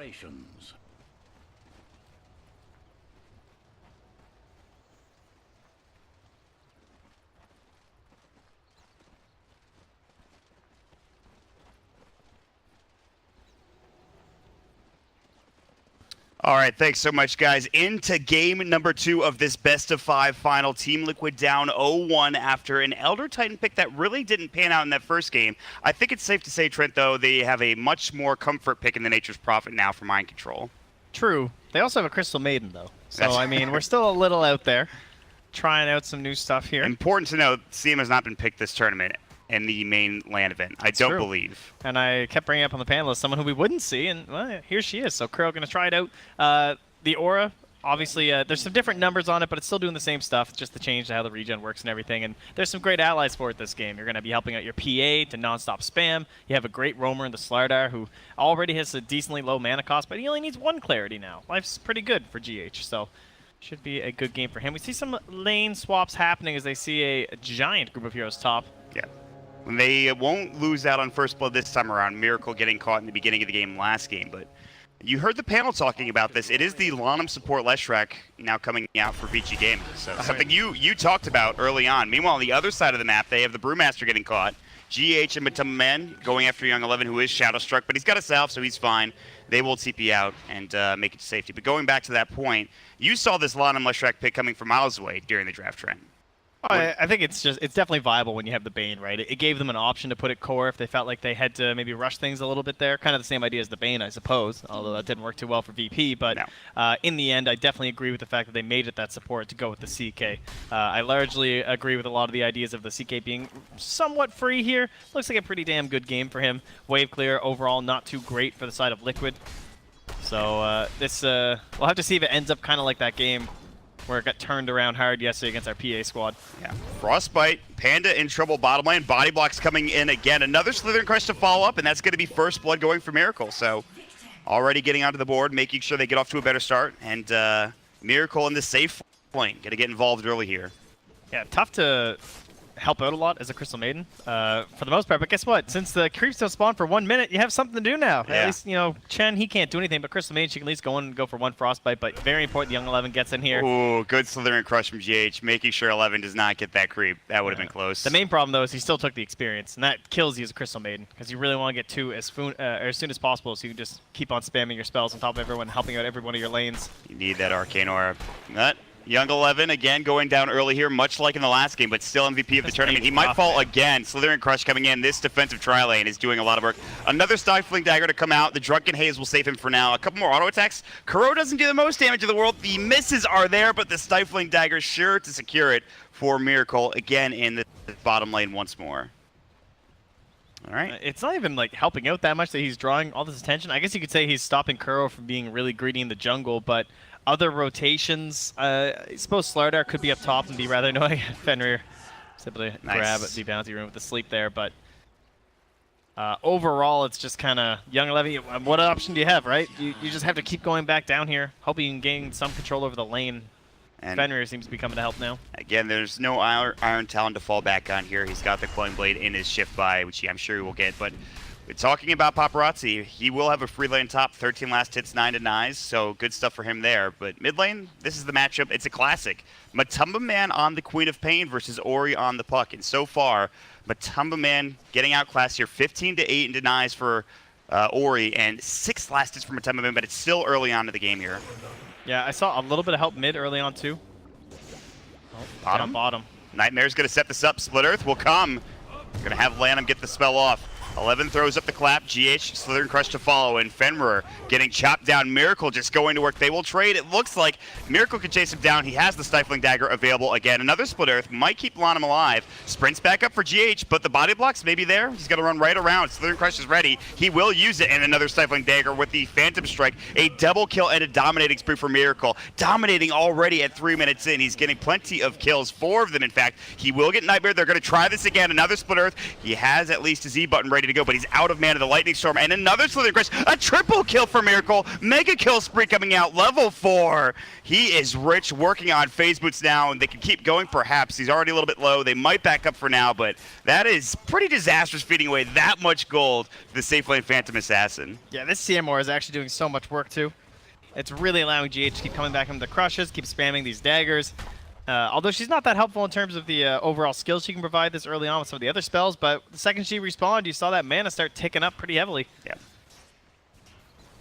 Congratulations. All right, thanks so much, guys. Into game number 2 of this best-of-5 final. Team Liquid down 0-1 after an Elder Titan pick that really didn't pan out in that first game. I think it's safe to say, Trent, though, they have a much more comfort pick in the Nature's Prophet now for Mind Control. True. They also have a Crystal Maiden, though. So, I mean, we're still a little out there trying out some new stuff here. Important to note, CM has not been picked this tournament in the main LAN event. I don't believe. And I kept bringing up on the panel as someone who we wouldn't see, and well, here she is. So Kuro going to try it out. The Aura, obviously, there's some different numbers on it, but it's still doing the same stuff, just the change to how the regen works and everything. And there's some great allies for it this game. You're going to be helping out your PA to non-stop spam. You have a great roamer in the Slardar, who already has a decently low mana cost, but he only needs 1 clarity now. Life's pretty good for GH, so should be a good game for him. We see some lane swaps happening as they see a giant group of heroes top. Yeah. They won't lose out on first blood this time around. Miracle getting caught in the beginning of the game last game, but you heard the panel talking about this. It is the Lanham support Leshrac now coming out for VG Gaming. So something you talked about early on. Meanwhile, on the other side of the map, they have the Brewmaster getting caught. GH and Matumba Man going after Young 11, who is Shadow Struck, but he's got a Salve, so he's fine. They will TP out and make it to safety. But going back to that point, you saw this Lanham Leshrac pick coming from miles away during the draft trend. Oh, I think it's definitely viable when you have the Bane, right? It gave them an option to put it core if they felt like they had to maybe rush things a little bit there. Kind of the same idea as the Bane, I suppose, although that didn't work too well for VP. But no. In the end, I definitely agree with the fact that they made it that support to go with the CK. I largely agree with a lot of the ideas of the CK being somewhat free here. Looks like a pretty damn good game for him. Wave clear overall, not too great for the side of Liquid. So we'll have to see if it ends up kind of like that game where it got turned around hard yesterday against our PA squad. Yeah. Frostbite, Panda in trouble bottom lane, Body Blocks coming in again. Another Slithering Crush to follow up, and that's going to be first blood going for Miracle. So already getting onto the board, making sure they get off to a better start. And Miracle in the safe lane, going to get involved early here. Yeah, tough to help out a lot as a Crystal Maiden for the most part, but guess what? Since the creeps don't spawn for 1 minute, you have something to do now. Yeah. At least, you know, Chen, he can't do anything, but Crystal Maiden, she can at least go for 1 Frostbite, but very important the Young 11 gets in here. Ooh, good Slithering Crush from GH, making sure 11 does not get that creep. That would have been close. The main problem, though, is he still took the experience, and that kills you as a Crystal Maiden, because you really want to get 2 as soon as possible, so you can just keep on spamming your spells on top of everyone, helping out every one of your lanes. You need that Arcane Aura. Young 11, again, going down early here, much like in the last game, but still MVP of the tournament. He might fall again. Slithering Crush coming in. This defensive tri-lane is doing a lot of work. Another Stifling Dagger to come out. The Drunken Haze will save him for now. A couple more auto attacks. Kuro doesn't do the most damage in the world. The misses are there, but the Stifling Dagger sure to secure it for Miracle, again in the bottom lane once more. All right. It's not even like helping out that much that he's drawing all this attention. I guess you could say he's stopping Kuro from being really greedy in the jungle, but other rotations, I suppose Slardar could be up top and be rather annoying. Fenrir is able to grab at the bounty room with the sleep there, but overall it's just kind of Young 11. What option do you have, right? You just have to keep going back down here, hoping you can gain some control over the lane. And Fenrir seems to be coming to help now. Again, there's no Iron Talon to fall back on here. He's got the Coin Blade in his shift buy, which I'm sure he will get, but talking about Paparazzi, he will have a free lane top, 13 last hits, 9 denies, so good stuff for him there. But mid lane, this is the matchup. It's a classic. Matumba Man on the Queen of Pain versus Ori on the Puck. And so far, Matumba Man getting outclassed here, 15 to 8 in denies for Ori, and 6 last hits for Matumba Man, but it's still early on in the game here. Yeah, I saw a little bit of help mid early on too. Oh, bottom. Nightmare's going to set this up. Split Earth will come. Going to have Lanham get the spell off. 11 throws up the clap, GH, Slithering Crush to follow, and Fenrir getting chopped down. Miracle just going to work. They will trade. It looks like Miracle can chase him down. He has the Stifling Dagger available again. Another Split Earth might keep Lanham alive. Sprints back up for GH, but the body blocks maybe there. He's going to run right around. Slithering Crush is ready. He will use it, and another Stifling Dagger with the Phantom Strike. A double kill and a dominating spree for Miracle. Dominating already at 3 minutes in. He's getting plenty of kills, 4 of them in fact. He will get Nightmare. They're going to try this again. Another Split Earth. He has at least his E button ready ready to go, but he's out of mana. The Lightning Storm and another Slithering Crush. A triple kill for Miracle. Mega kill spree coming out. Level 4. He is rich, working on phase boots now, and they can keep going perhaps. He's already a little bit low. They might back up for now, but that is pretty disastrous, feeding away that much gold to the safe lane Phantom Assassin. Yeah, this CMR is actually doing so much work too. It's really allowing GH to keep coming back into the crushes, keep spamming these daggers. Although she's not that helpful in terms of the overall skills she can provide this early on with some of the other spells, but the second she respawned, you saw that mana start ticking up pretty heavily. Yeah.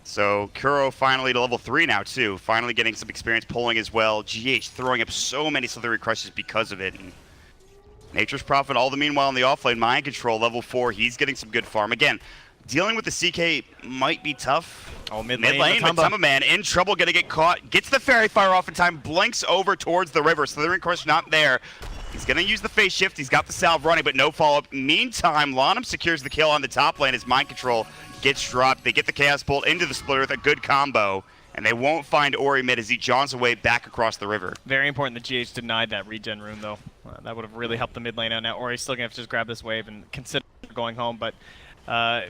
So Kuro finally to level 3 now too, finally getting some experience pulling as well. GH throwing up so many Slithering Crushes because of it. And Nature's Prophet all the meanwhile in the offlane, Mind Control, level 4, he's getting some good farm. Again, dealing with the CK might be tough. Oh, mid lane, Matamba Man in trouble, gonna get caught. Gets the Fairy Fire off in time, blinks over towards the river. Slithering Crush not there. He's gonna use the phase shift. He's got the salve running, but no follow-up. Meantime, Lanham secures the kill on the top lane as Mind Control gets dropped. They get the Chaos Bolt into the splitter with a good combo, and they won't find Ori mid as he jaunts away back across the river. Very important that GH denied that regen rune, though. That would have really helped the mid lane out. Now Ori's still gonna have to just grab this wave and consider going home, but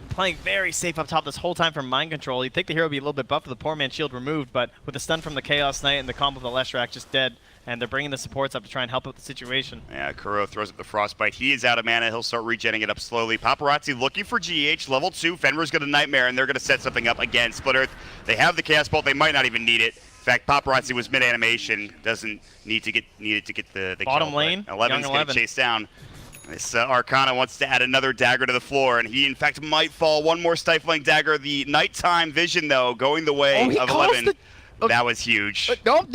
playing very safe up top this whole time from Mind Control. You'd think the hero would be a little bit buffed with the poor man's shield removed, but with the stun from the Chaos Knight and the combo of the Leshrac just dead, and they're bringing the supports up to try and help out the situation. Yeah, Kuro throws up the Frostbite. He is out of mana. He'll start regenning it up slowly. Paparazzi looking for GH. Level 2. Fenrir's got a Nightmare, and they're going to set something up again. Split Earth. They have the Chaos Bolt. They might not even need it. In fact, Paparazzi was mid-animation. Doesn't need to get the bottom kill, lane. 11's going to chase down. This Arcana wants to add another dagger to the floor, and he, in fact, might fall. One more Stifling Dagger. The Nighttime Vision, though, going the way of 11. That was huge. No.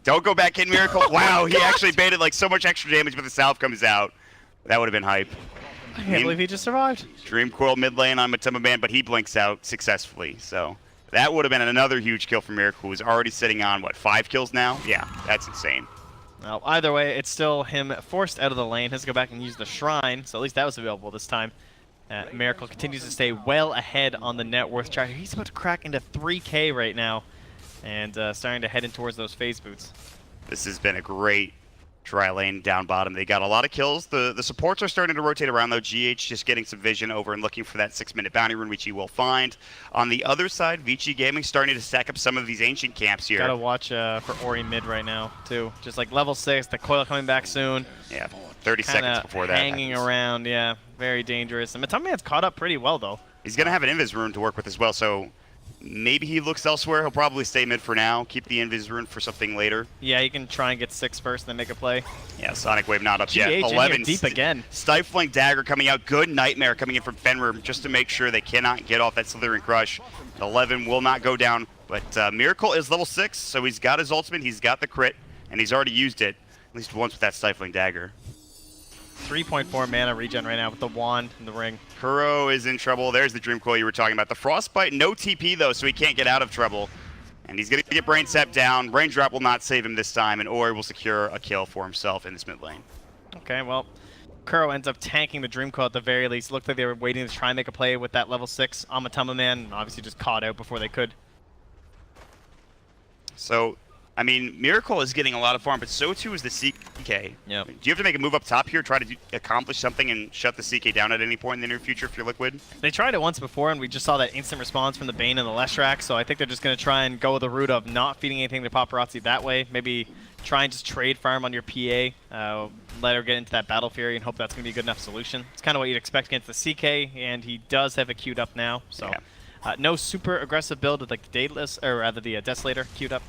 Don't go back in, Miracle. Wow, he actually baited like so much extra damage, but the salve comes out. That would have been hype. I can't believe he just survived. Dream Coil mid lane on Matamba Man, but he blinks out successfully. So that would have been another huge kill for Miracle, who's already sitting on, what, 5 kills now? Yeah, that's insane. Well, either way, it's still him forced out of the lane. Has to go back and use the Shrine, so at least that was available this time. Miracle continues to stay well ahead on the net worth chart. He's about to crack into 3K right now, and starting to head in towards those phase boots. This has been a great dry lane down bottom. They got a lot of kills. The supports are starting to rotate around, though. GH just getting some vision over and looking for that 6-minute bounty rune, which he will find. On the other side, Vici Gaming starting to stack up some of these ancient camps here. Gotta watch for Ori mid right now, too. Just like level 6, the coil coming back soon. Yeah, 30 seconds before that hanging around, yeah. Very dangerous. And Matamba Man's caught up pretty well, though. He's going to have an Invis rune to work with as well, so maybe he looks elsewhere. He'll probably stay mid for now, keep the Invis rune for something later. Yeah, he can try and get 6 first, then make a play. Yeah, Sonic Wave not up GH yet. 11 deep again. Stifling Dagger coming out. Good Nightmare coming in from Fenrir just to make sure they cannot get off that Slithering Crush. 11 will not go down, but Miracle is level 6, so he's got his ultimate, he's got the crit, and he's already used it at least once with that Stifling Dagger. 3.4 mana regen right now with the wand and the ring. Kuro is in trouble. There's the Dream Coil you were talking about. The Frostbite, no TP though, so he can't get out of trouble. And he's going to get Brain Sap down. Raindrop will not save him this time, and Ori will secure a kill for himself in this mid lane. Okay, well, Kuro ends up tanking the Dream Coil at the very least. Looked like they were waiting to try and make a play with that level 6 on Matamba Man, and obviously just caught out before they could. So, I mean, Miracle is getting a lot of farm, but so too is the CK. Yep. Do you have to make a move up top here, try to accomplish something and shut the CK down at any point in the near future if you're Liquid? They tried it once before, and we just saw that instant response from the Bane and the Leshrac, so I think they're just going to try and go the route of not feeding anything to Paparazzi that way. Maybe try and just trade farm on your PA, let her get into that Battle Fury, and hope that's going to be a good enough solution. It's kind of what you'd expect against the CK, and he does have it queued up now, so no super aggressive build with like the Daedalus, or rather the Desolator queued up.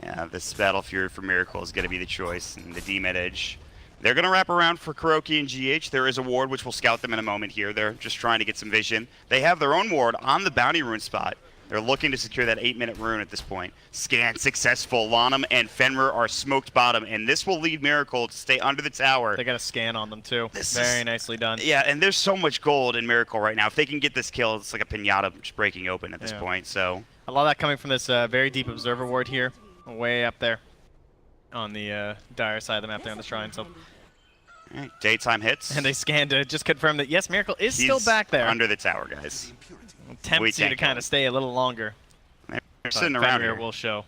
Yeah, this Battle Fury for Miracle is going to be the choice, and the D-Med Edge. They're going to wrap around for Kuroki and GH. There is a ward, which will scout them in a moment here. They're just trying to get some vision. They have their own ward on the Bounty Rune spot. They're looking to secure that 8-minute rune at this point. Scan successful. Lanham and Fenrir are smoked bottom, and this will lead Miracle to stay under the tower. They got a scan on them, too. Very nicely done. Yeah, and there's so much gold in Miracle right now. If they can get this kill, it's like a pinata just breaking open at this point. So a lot of that coming from this very deep Observer ward here, way up there on the dire side of the map there on the Shrine. So right, daytime hits. And they scanned to just confirm that, yes, Miracle is still back there. Under the tower, guys. Tempts you to kind of stay a little longer. They're sitting around here. Will show.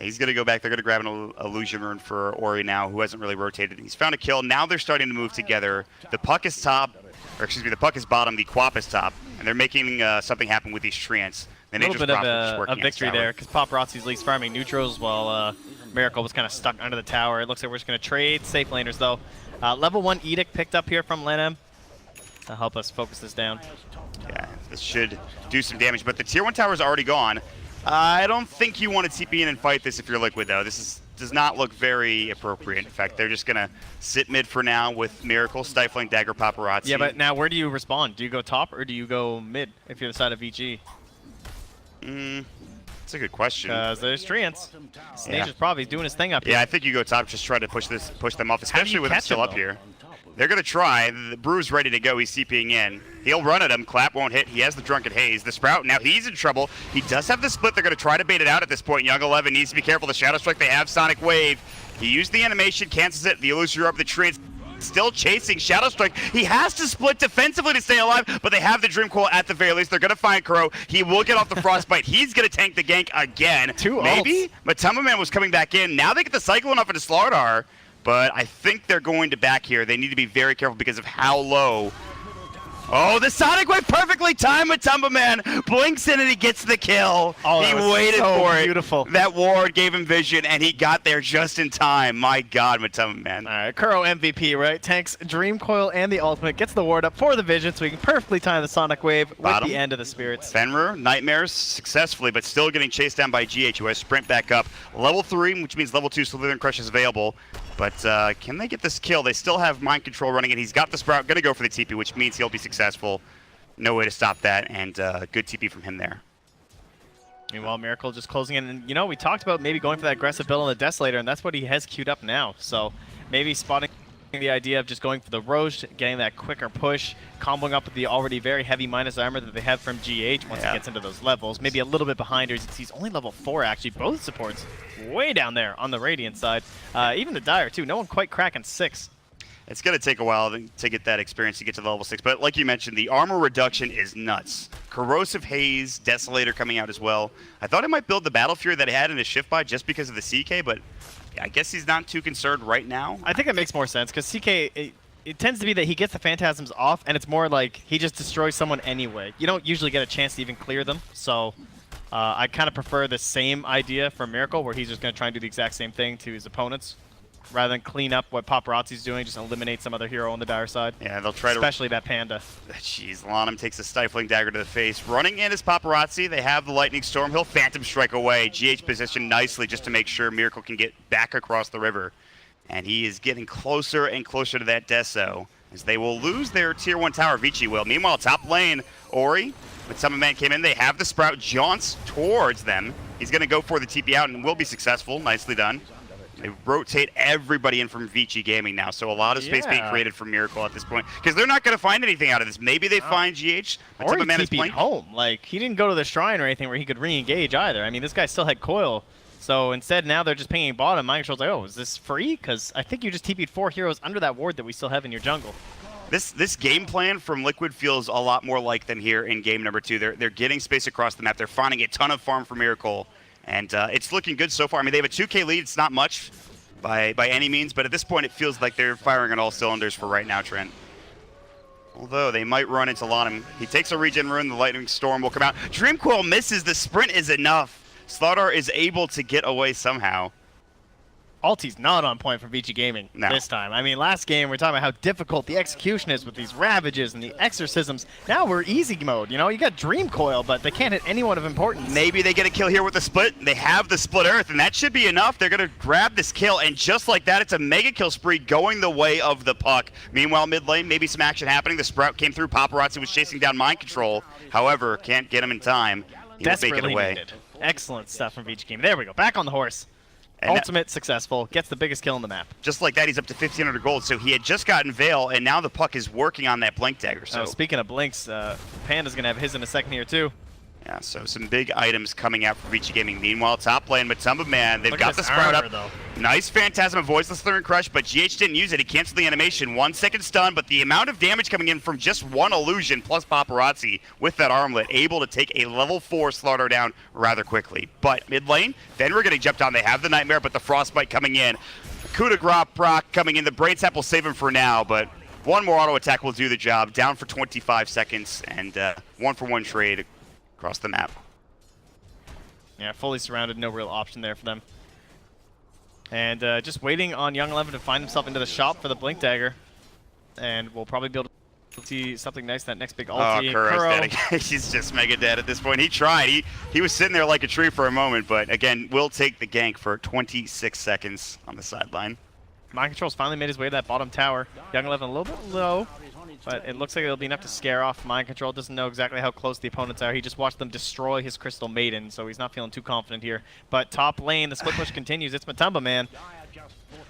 He's going to go back. They're going to grab an illusion rune for Ori now, who hasn't really rotated. He's found a kill. Now they're starting to move together. The puck is top, or excuse me, the puck is bottom, the Quap is top, and they're making something happen with these treants. A little bit of a victory there, because Paparazzi's least farming neutrals while Miracle was kind of stuck under the tower. It looks like we're just going to trade safe laners, though. Level 1 Edict picked up here from LANM to help us focus this down. Yeah, this should do some damage, but the Tier 1 tower is already gone. I don't think you want to TP in and fight this if you're Liquid, though. Does not look very appropriate. In fact, they're just going to sit mid for now with Miracle, Stifling Dagger, Paparazzi. Yeah, but now where do you respond? Do you go top or do you go mid if you're the side of VG? That's a good question. Because there's treants. Snage is probably doing his thing up here. Yeah, I think you go top, just try to push them off, especially with him still up here. They're going to try. The Brew's ready to go. He's CPing in. He'll run at him. Clap won't hit. He has the Drunken Haze. The Sprout, now he's in trouble. He does have the split. They're going to try to bait it out at this point. Young 11 needs to be careful. The Shadow Strike, they have Sonic Wave. He used the animation, cancels it. The Illusory Orb, the treants still chasing Shadow Strike. He has to split defensively to stay alive, but they have the Dream Coil at the very least. They're going to find Crow. He will get off the Frostbite. He's going to tank the gank again. Maybe? Matumba Man was coming back in. Now they get the Cyclone off into Slardar. But I think they're going to back here. They need to be very careful because of how low. Oh, the Sonic Wave perfectly timed. Matumba Man blinks in and he gets the kill. Oh, he waited for it. Beautiful. That ward gave him vision, and he got there just in time. My God, Matumba Man. All right, Kuro MVP, right? Tanks Dream Coil and the ultimate, gets the ward up for the vision, so he can perfectly time the Sonic Wave with the end of the Spirits. Fenrir, Nightmares successfully, but still getting chased down by GH, who has sprint back up. Level 3, which means level 2 Slither Crush is available. But can they get this kill? They still have Mind Control running, and he's got the Sprout, going to go for the TP, which means he'll be successful. No way to stop that, and good TP from him there. Meanwhile, Miracle just closing in. And, you know, we talked about maybe going for that aggressive build on the Desolator, and that's what he has queued up now. So maybe spotting the idea of just going for the Roche, getting that quicker push, comboing up with the already very heavy minus armor that they have from GH once it gets into those levels. Maybe a little bit behind her. He's only level 4, actually. Both supports way down there on the Radiant side. Even the Dire, too. No one quite cracking 6. It's going to take a while to get that experience to get to level 6. But like you mentioned, the armor reduction is nuts. Corrosive Haze, Desolator coming out as well. I thought he might build the Battle Fury that he had in his Shift Buy just because of the CK, but I guess he's not too concerned right now. I think that makes more sense because CK, it tends to be that he gets the Phantasms off, and it's more like he just destroys someone anyway. You don't usually get a chance to even clear them, so I kind of prefer the same idea for Miracle, where he's just going to try and do the exact same thing to his opponents, rather than clean up what Paparazzi's doing, just eliminate some other hero on the Dire side. Yeah, they'll try especially that Panda. Jeez, Lanham takes a Stifling Dagger to the face. Running in is Paparazzi. They have the Lightning Storm. He'll Phantom Strike away. GH positioned nicely just to make sure Miracle can get back across the river. And he is getting closer and closer to that Deso, as they will lose their Tier 1 tower. Vici will. Meanwhile, top lane, Ori, when Summon Man came in, they have the Sprout, jaunts towards them. He's going to go for the TP out and will be successful. Nicely done. They rotate everybody in from Vici Gaming now, so a lot of space being created for Miracle at this point, because they're not going to find anything out of this. Maybe they find GH, but Ori Man is TP'd home. Like, he didn't go to the Shrine or anything where he could re-engage either. I mean, this guy still had Coil. So instead, now they're just pinging bottom. Mind Control's like, oh, is this free? Because I think you just TP'd 4 heroes under that ward that we still have in your jungle. This game plan from Liquid feels a lot more like them here in game number 2. They're getting space across the map. They're finding a ton of farm for Miracle, and it's looking good so far. I mean, they have a 2K lead. It's not much by any means, but at this point, it feels like they're firing on all cylinders for right now, Trent. Although they might run into Lanham. He takes a regen rune. The Lightning Storm will come out. Dream Coil misses. The sprint is enough. Slardar is able to get away somehow. Ulti's not on point for Vici Gaming this time. I mean, last game we were talking about how difficult the execution is with these Ravages and the Exorcisms. Now we're easy mode, you know? You got Dream Coil, but they can't hit anyone of importance. Maybe they get a kill here with the split. They have the Split Earth, and that should be enough. They're going to grab this kill, and just like that, it's a mega kill spree going the way of the puck. Meanwhile, mid lane, maybe some action happening. The Sprout came through. Paparazzi was chasing down Mind Control. However, can't get him in time. He'll take it away. Needed. Excellent stuff from Vici Gaming. There we go. Back on the horse. And ultimate successful, gets the biggest kill on the map. Just like that, he's up to 1,500 gold. So he had just gotten Veil, and now the puck is working on that Blink Dagger. So speaking of blinks, Panda's going to have his in a second here, too. Yeah, so some big items coming out for Vici Gaming. Meanwhile, top lane, Matumba Man, they've Look got at the this sprout armor, up. though. Nice Phantasm, avoids the Slither and Crush, but GH didn't use it. He canceled the animation. 1 second stun, but the amount of damage coming in from just one illusion plus Paparazzi with that armlet, able to take a level 4 Slaughter down rather quickly. But mid lane, Fenrir getting jumped on. They have the Nightmare, but the Frostbite coming in. Coup de grace proc coming in. The Brain Sap will save him for now, but one more auto attack will do the job. Down for 25 seconds, and 1-for-1 trade across the map. Yeah, fully surrounded, no real option there for them. And just waiting on Young 11 to find himself into the shop for the Blink Dagger. And we'll probably be able to see something nice that next big ulti. Oh, Kuro's dead again. He's just mega dead at this point. He tried. He was sitting there like a tree for a moment, but again, will take the gank for 26 seconds on the sideline. Mind Control's finally made his way to that bottom tower. Young 11 a little bit low, but it looks like it'll be enough to scare off Mind Control. Doesn't know exactly how close the opponents are. He just watched them destroy his Crystal Maiden, so he's not feeling too confident here. But top lane, the split push continues. It's Matumba Man.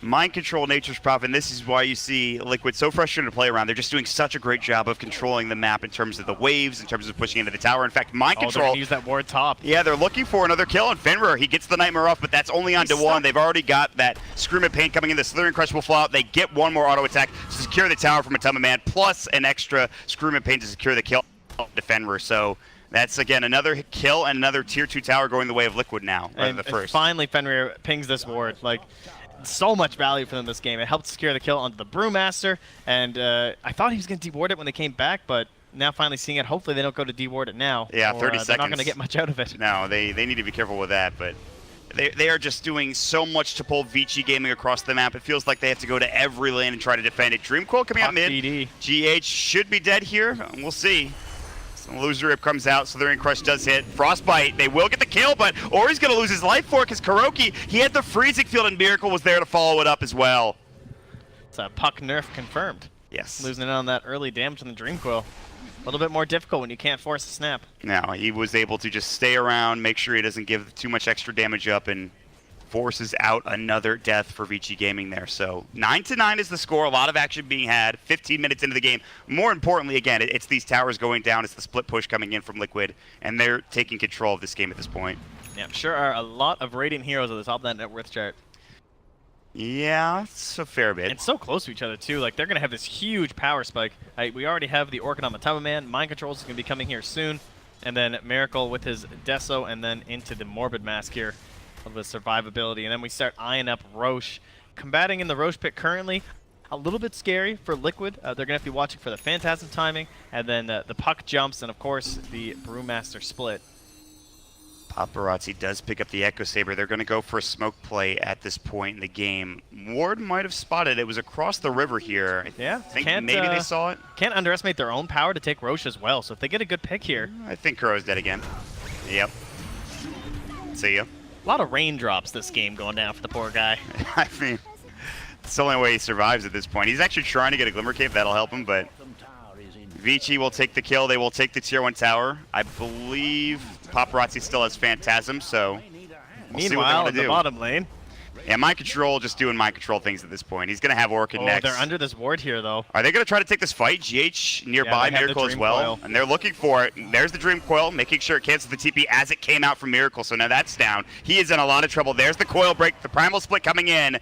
Mind Control, Nature's Prophet, and this is why you see Liquid so frustrated to play around. They're just doing such a great job of controlling the map in terms of the waves, in terms of pushing into the tower. In fact, Mind They're Control... gonna use that ward top. Yeah, they're looking for another kill, and Fenrir, he gets the Nightmare off, but that's only on to one. They've already got that Scream of Pain coming in. The Slithering Crush will fall out. They get one more auto attack to secure the tower from Matumba Man, plus an extra Scream of Pain to secure the kill to Fenrir. So that's, again, another kill and another Tier 2 tower going the way of Liquid now, rather than the first. Finally, Fenrir pings this ward. Like, so much value for them this game. It helped secure the kill onto the Brewmaster, and I thought he was going to deward it when they came back, but now finally seeing it, hopefully they don't go to deward it now. Yeah, 30 they're seconds. not going to get much out of it. No, they need to be careful with that, but they are just doing so much to pull Vici Gaming across the map. It feels like they have to go to every lane and try to defend it. Dreamcoil coming out mid. DD. GH should be dead here. We'll see. Loser Rip comes out, Slithering Crush does hit. Frostbite, they will get the kill, but Ori's going to lose his life for it because Kuroki, he had the freezing field and Miracle was there to follow it up as well. It's a puck nerf confirmed. Yes. Losing it on that early damage on the Dreamcoil. A little bit more difficult when you can't force a snap. No, he was able to just stay around, make sure he doesn't give too much extra damage up, and forces out another death for Vici Gaming there. So 9-9 is the score. A lot of action being had. 15 minutes into the game. More importantly, again, it's these towers going down. It's the split push coming in from Liquid, and they're taking control of this game at this point. Yeah, I'm sure are a lot of Radiant heroes at the top of that net worth chart. Yeah, it's a fair bit. And so close to each other, too. Like, they're going to have this huge power spike. We already have the Orchid on Matumba Man. Mind Control is going to be coming here soon. And then Miracle with his Deso, and then into the Morbid Mask here of the survivability. And then we start eyeing up Roche. Combating in the Roche pit currently, a little bit scary for Liquid. They're going to have to be watching for the Phantasm timing, and then the puck jumps, and of course, the Brewmaster split. Paparazzi does pick up the Echo Saber. They're going to go for a smoke play at this point in the game. Ward might have spotted it. Was across the river here. I think maybe they saw it. Can't underestimate their own power to take Roche as well. So if they get a good pick here. I think Kuro's dead again. Yep. See ya. A lot of raindrops this game going down for the poor guy. I mean, it's the only way he survives at this point. He's actually trying to get a Glimmer Cave. That'll help him, but Vici will take the kill. They will take the Tier 1 tower. I believe Paparazzi still has Phantasm, so we'll see what they want to do. In the bottom lane. Yeah, Mind Control just doing Mind Control things at this point. He's going to have Orchid next. They're under this ward here, though. Are they going to try to take this fight? GH nearby, Miracle as well. Coil. And they're looking for it. There's the Dream Coil, making sure it cancels the TP as it came out from Miracle. So now that's down. He is in a lot of trouble. There's the Coil break, the Primal Split coming in.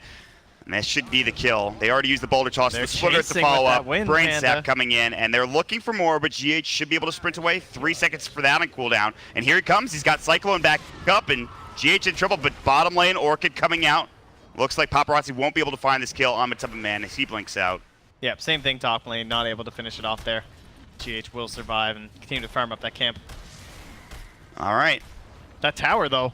And that should be the kill. They already used the Boulder Toss, the Splitter to follow up. Brain Sap coming in, and they're looking for more, but GH should be able to sprint away. 3 seconds for that on cooldown. And here he comes. He's got Cyclone back up, and GH in trouble, but bottom lane, Orchid coming out. Looks like Paparazzi won't be able to find this kill on Matumba Man as he blinks out. Yep, same thing top lane, not able to finish it off there. GH will survive and continue to farm up that camp. All right. That tower, though,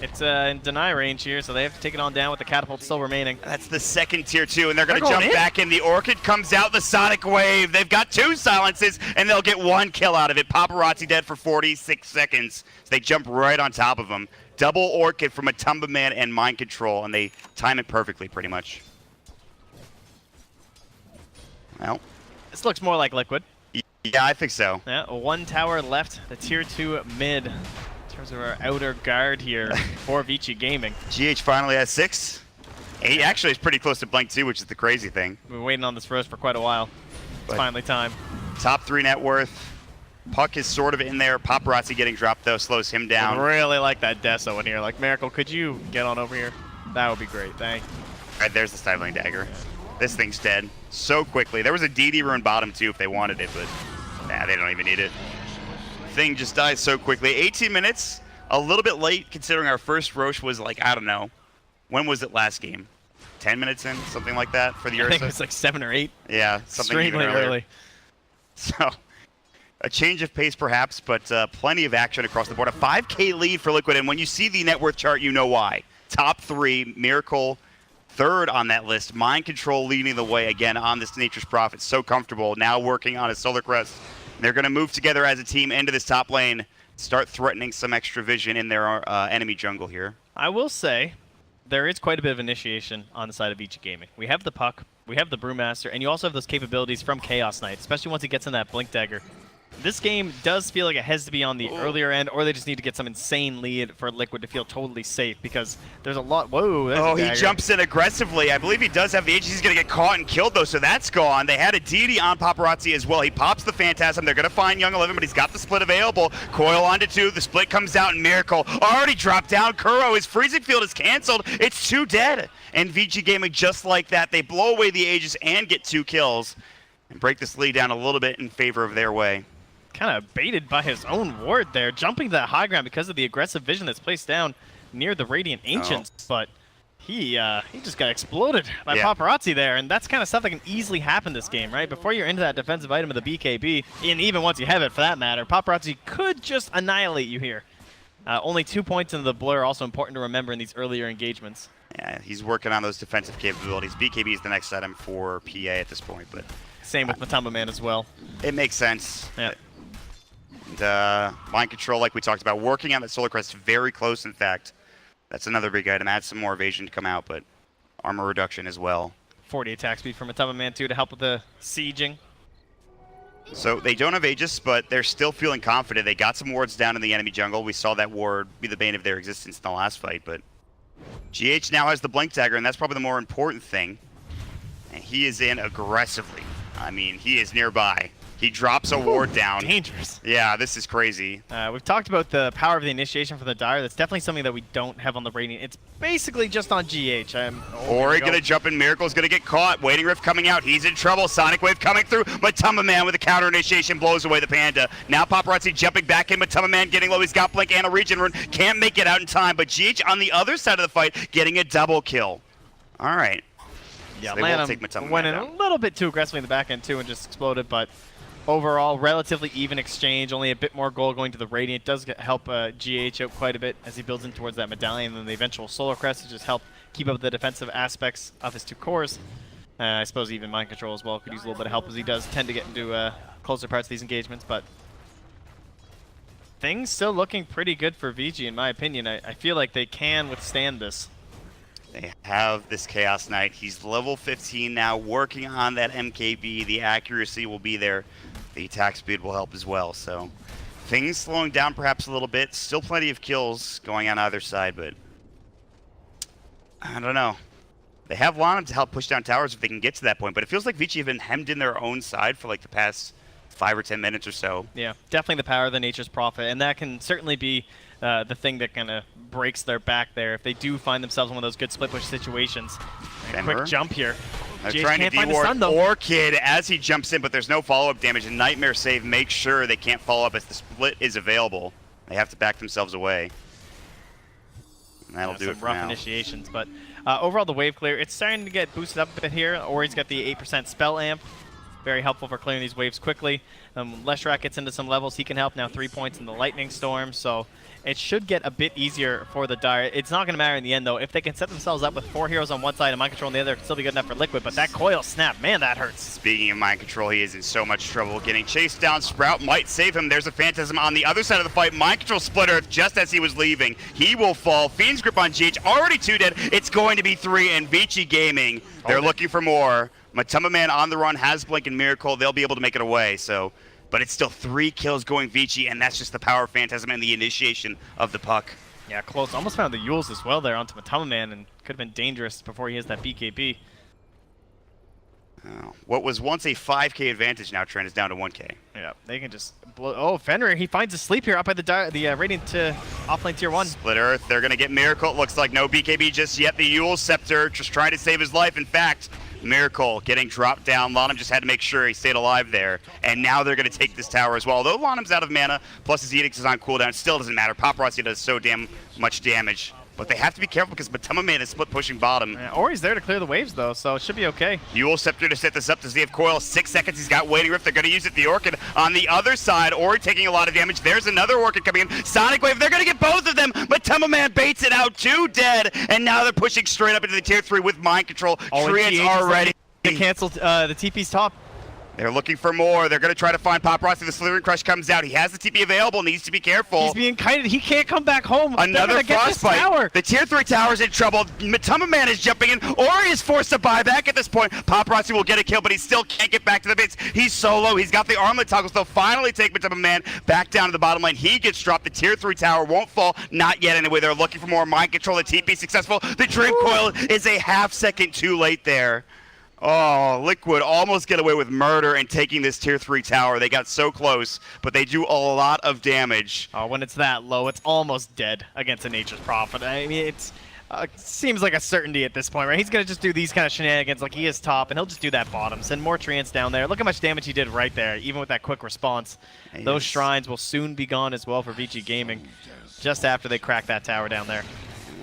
it's in deny range here, so they have to take it on down with the catapult still remaining. That's the second Tier 2, and they're going to jump back in. The Orchid comes out, the Sonic Wave. They've got 2 silences, and they'll get 1 kill out of it. Paparazzi dead for 46 seconds. So they jump right on top of him. Double Orchid from Matumba Man and Mind Control, and they time it perfectly, pretty much. Well, this looks more like Liquid. Yeah, I think so. Yeah, 1 tower left, the Tier 2 mid. In terms of our outer guard here for Vici Gaming. GH finally has 6. 8 actually is pretty close to blank 2, which is the crazy thing. We've been waiting on this Rose for quite a while. It's finally time. Top 3 net worth. Puck is sort of in there. Paparazzi getting dropped, though, slows him down. I really like that Deso in here. Like, Miracle, could you get on over here? That would be great. Thank you. All right, there's the stifling dagger. This thing's dead so quickly. There was a DD rune bottom, too, if they wanted it, but nah, they don't even need it. Thing just dies so quickly. 18 minutes, a little bit late, considering our first Roche was like, I don't know. When was it last game? 10 minutes in? Something like that for the Ursa? I think it was like 7 or 8. Yeah, something even extremely earlier. early. So, a change of pace perhaps, but plenty of action across the board. A 5K lead for Liquid, and when you see the net worth chart, you know why. Top 3, Miracle, third on that list. Mind Control leading the way again on this Nature's Prophet. So comfortable, now working on his Solar Crest. They're going to move together as a team into this top lane, start threatening some extra vision in their enemy jungle here. I will say, there is quite a bit of initiation on the side of VG Gaming. We have the Puck, we have the Brewmaster, and you also have those capabilities from Chaos Knight, especially once he gets in that Blink Dagger. This game does feel like it has to be on the earlier end, or they just need to get some insane lead for Liquid to feel totally safe, because there's a lot. Whoa, there's a he dagger. Jumps in aggressively. I believe he does have the H. He's going to get caught and killed, though, so that's gone. They had a DD on Paparazzi as well. He pops the Phantasm. They're going to find Young 11, but he's got the split available. Coil onto 2. The split comes out, and Miracle already dropped down. Kuro, his freezing field is canceled. It's 2 dead. And VG Gaming, just like that, they blow away the Aegis and get 2 kills and break this lead down a little bit in favor of their way. Kind of baited by his own ward there, jumping to that high ground because of the aggressive vision that's placed down near the Radiant Ancients, but he just got exploded by Paparazzi there, and that's kind of stuff that can easily happen this game, right? Before you're into that defensive item of the BKB, and even once you have it for that matter, Paparazzi could just annihilate you here. Only 2 points into the blur, also important to remember in these earlier engagements. Yeah, he's working on those defensive capabilities. BKB is the next item for PA at this point, but same with Matamba Man as well. It makes sense. Yeah. And Mind Control, like we talked about, working on that Solar Crest very close, in fact. That's another big item. Add some more evasion to come out, but armor reduction as well. 40 attack speed from Matamba Man too to help with the sieging. So they don't have Aegis, but they're still feeling confident. They got some wards down in the enemy jungle. We saw that ward be the bane of their existence in the last fight, but GH now has the Blink Dagger, and that's probably the more important thing. And he is in aggressively. I mean, he is nearby. He drops a ward down. Dangerous. Yeah, this is crazy. We've talked about the power of the initiation for the Dire. That's definitely something that we don't have on the Radiant. It's basically just on GH. Ori going to jump in. Miracle's going to get caught. Waiting Rift coming out. He's in trouble. Sonic Wave coming through. Matamba Man with a counter initiation blows away the Panda. Now Paparazzi jumping back in. Matamba Man getting low. He's got Blink and a regen rune. Can't make it out in time, but GH on the other side of the fight getting a double kill. All right. Yeah, so they will take Matamba went Man in down. a little bit too aggressively in the back end too and just exploded, but overall, relatively even exchange. Only a bit more gold going to the Radiant. Does help GH out quite a bit as he builds in towards that medallion, and then the eventual Solar Crest to just help keep up with the defensive aspects of his 2 cores. I suppose even Mind Control as well could use a little bit of help, as he does tend to get into closer parts of these engagements. But things still looking pretty good for VG, in my opinion. I feel like they can withstand this. They have this Chaos Knight. He's level 15 now, working on that MKB. The accuracy will be there. The attack speed will help as well. So things slowing down perhaps a little bit. Still plenty of kills going on either side, but I don't know. They have Lana to help push down towers if they can get to that point, but it feels like Vici have been hemmed in their own side for like the past 5 or 10 minutes or so. Yeah, definitely the power of the Nature's Prophet, and that can certainly be the thing that kind of breaks their back there if they do find themselves in one of those good split push situations. Quick jump here. They're trying to de-ward Orchid as he jumps in, but there's no follow-up damage, and Nightmare Save makes sure they can't follow up as the split is available. They have to back themselves away. And that'll do it for rough now. Initiations, but overall the wave clear, it's starting to get boosted up a bit here. Ori's got the 8% spell amp. Very helpful for clearing these waves quickly. Leshrak gets into some levels. He can help now 3 points in the Lightning Storm, so it should get a bit easier for the Dire. It's not going to matter in the end, though. If they can set themselves up with 4 heroes on one side and Mind Control on the other, it can still be good enough for Liquid, but that coil snap, man, that hurts. Speaking of Mind Control, he is in so much trouble. Getting chased down, Sprout might save him. There's a Phantasm on the other side of the fight. Mind Control split Earth just as he was leaving. He will fall. Fiend's Grip on GH, already 2 dead. It's going to be 3, and Vici Gaming, they're looking for more. Matamba Man on the run, has Blink and Miracle. They'll be able to make it away, so... But it's still 3 kills going Vici, and that's just the power of Phantasm and the initiation of the puck. Yeah, close. Almost found the Yules as well there onto Matamba Man, and could have been dangerous before he has that BKB. What was once a 5K advantage now trend is down to 1K. Yeah, they can just blow. Oh, Fenrir, he finds a sleep here up by the Radiant offlane tier 1. Split Earth, they're going to get Miracle. It looks like no BKB just yet. The Yule Scepter just trying to save his life. In fact, Miracle getting dropped down. Lanham just had to make sure he stayed alive there. And now they're going to take this tower as well. Although Lanham's out of mana, plus his Edict is on cooldown, it still doesn't matter. Paparazzi does so damn much damage. But they have to be careful because Matama Man is split pushing bottom. Yeah, Ori's there to clear the waves, though, so it should be okay. Yule Scepter to set this up. Does he have coil? 6 seconds. He's got Waiting Rift. They're going to use it. The Orchid on the other side. Ori taking a lot of damage. There's another Orchid coming in. Sonic Wave. They're going to get both of them. Matama Man baits it out. 2 dead. And now they're pushing straight up into the tier 3 with Mind Control. Treants already. They canceled the TP's top. They're looking for more. They're going to try to find Paparazzi. The Slithering Crush comes out. He has the TP available. Needs to be careful. He's being kited. He can't come back home. Another Frostbite. Tower. The tier 3 tower's in trouble. Matama Man is jumping in. Ori is forced to buy back at this point. Paparazzi will get a kill, but he still can't get back to the base. He's solo. He's got the armlet toggles. They'll finally take Matama Man back down to the bottom lane. He gets dropped. The tier 3 tower won't fall. Not yet anyway. They're looking for more Mind Control. The TP successful. The Dream Coil is a half second too late there. Oh, Liquid almost get away with murder and taking this tier 3 tower. They got so close, but they do a lot of damage. Oh, when it's that low, it's almost dead against a Nature's Prophet. I mean, it seems like a certainty at this point, right? He's going to just do these kind of shenanigans like he is top, and he'll just do that bottom. Send more treants down there. Look how much damage he did right there, even with that quick response. Yes. Those shrines will soon be gone as well for Vici Gaming, just after they crack that tower down there.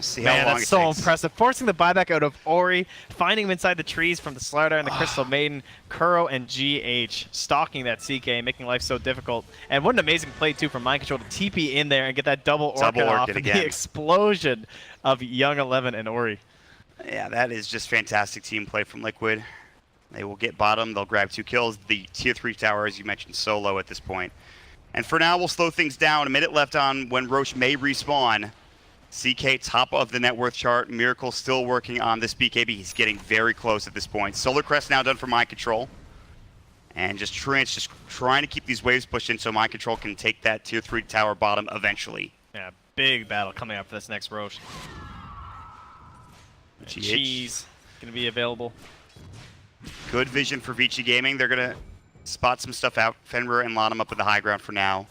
See Man, how long that's so impressive. Forcing the buyback out of Ori, finding him inside the trees from the Slardar and the Crystal Maiden, Kuro and GH stalking that CK, making life so difficult. And what an amazing play, too, from Mind Control to TP in there and get that double Orchid off. And the explosion of Young 11 and Ori. Yeah, that is just fantastic team play from Liquid. They will get bottom. They'll grab 2 kills. The tier 3 tower, as you mentioned, so low at this point. And for now, we'll slow things down. A minute left on when Roche may respawn. CK top of the net worth chart. Miracle still working on this BKB. He's getting very close at this point. Solar Crest now done for Mind Control. And just Treants just trying to keep these waves pushed in so Mind Control can take that tier 3 tower bottom eventually. Yeah, big battle coming up for this next Roche. Cheese going to be available. Good vision for Vici Gaming. They're going to spot some stuff out. Fenrir and Lanham up at the high ground for now.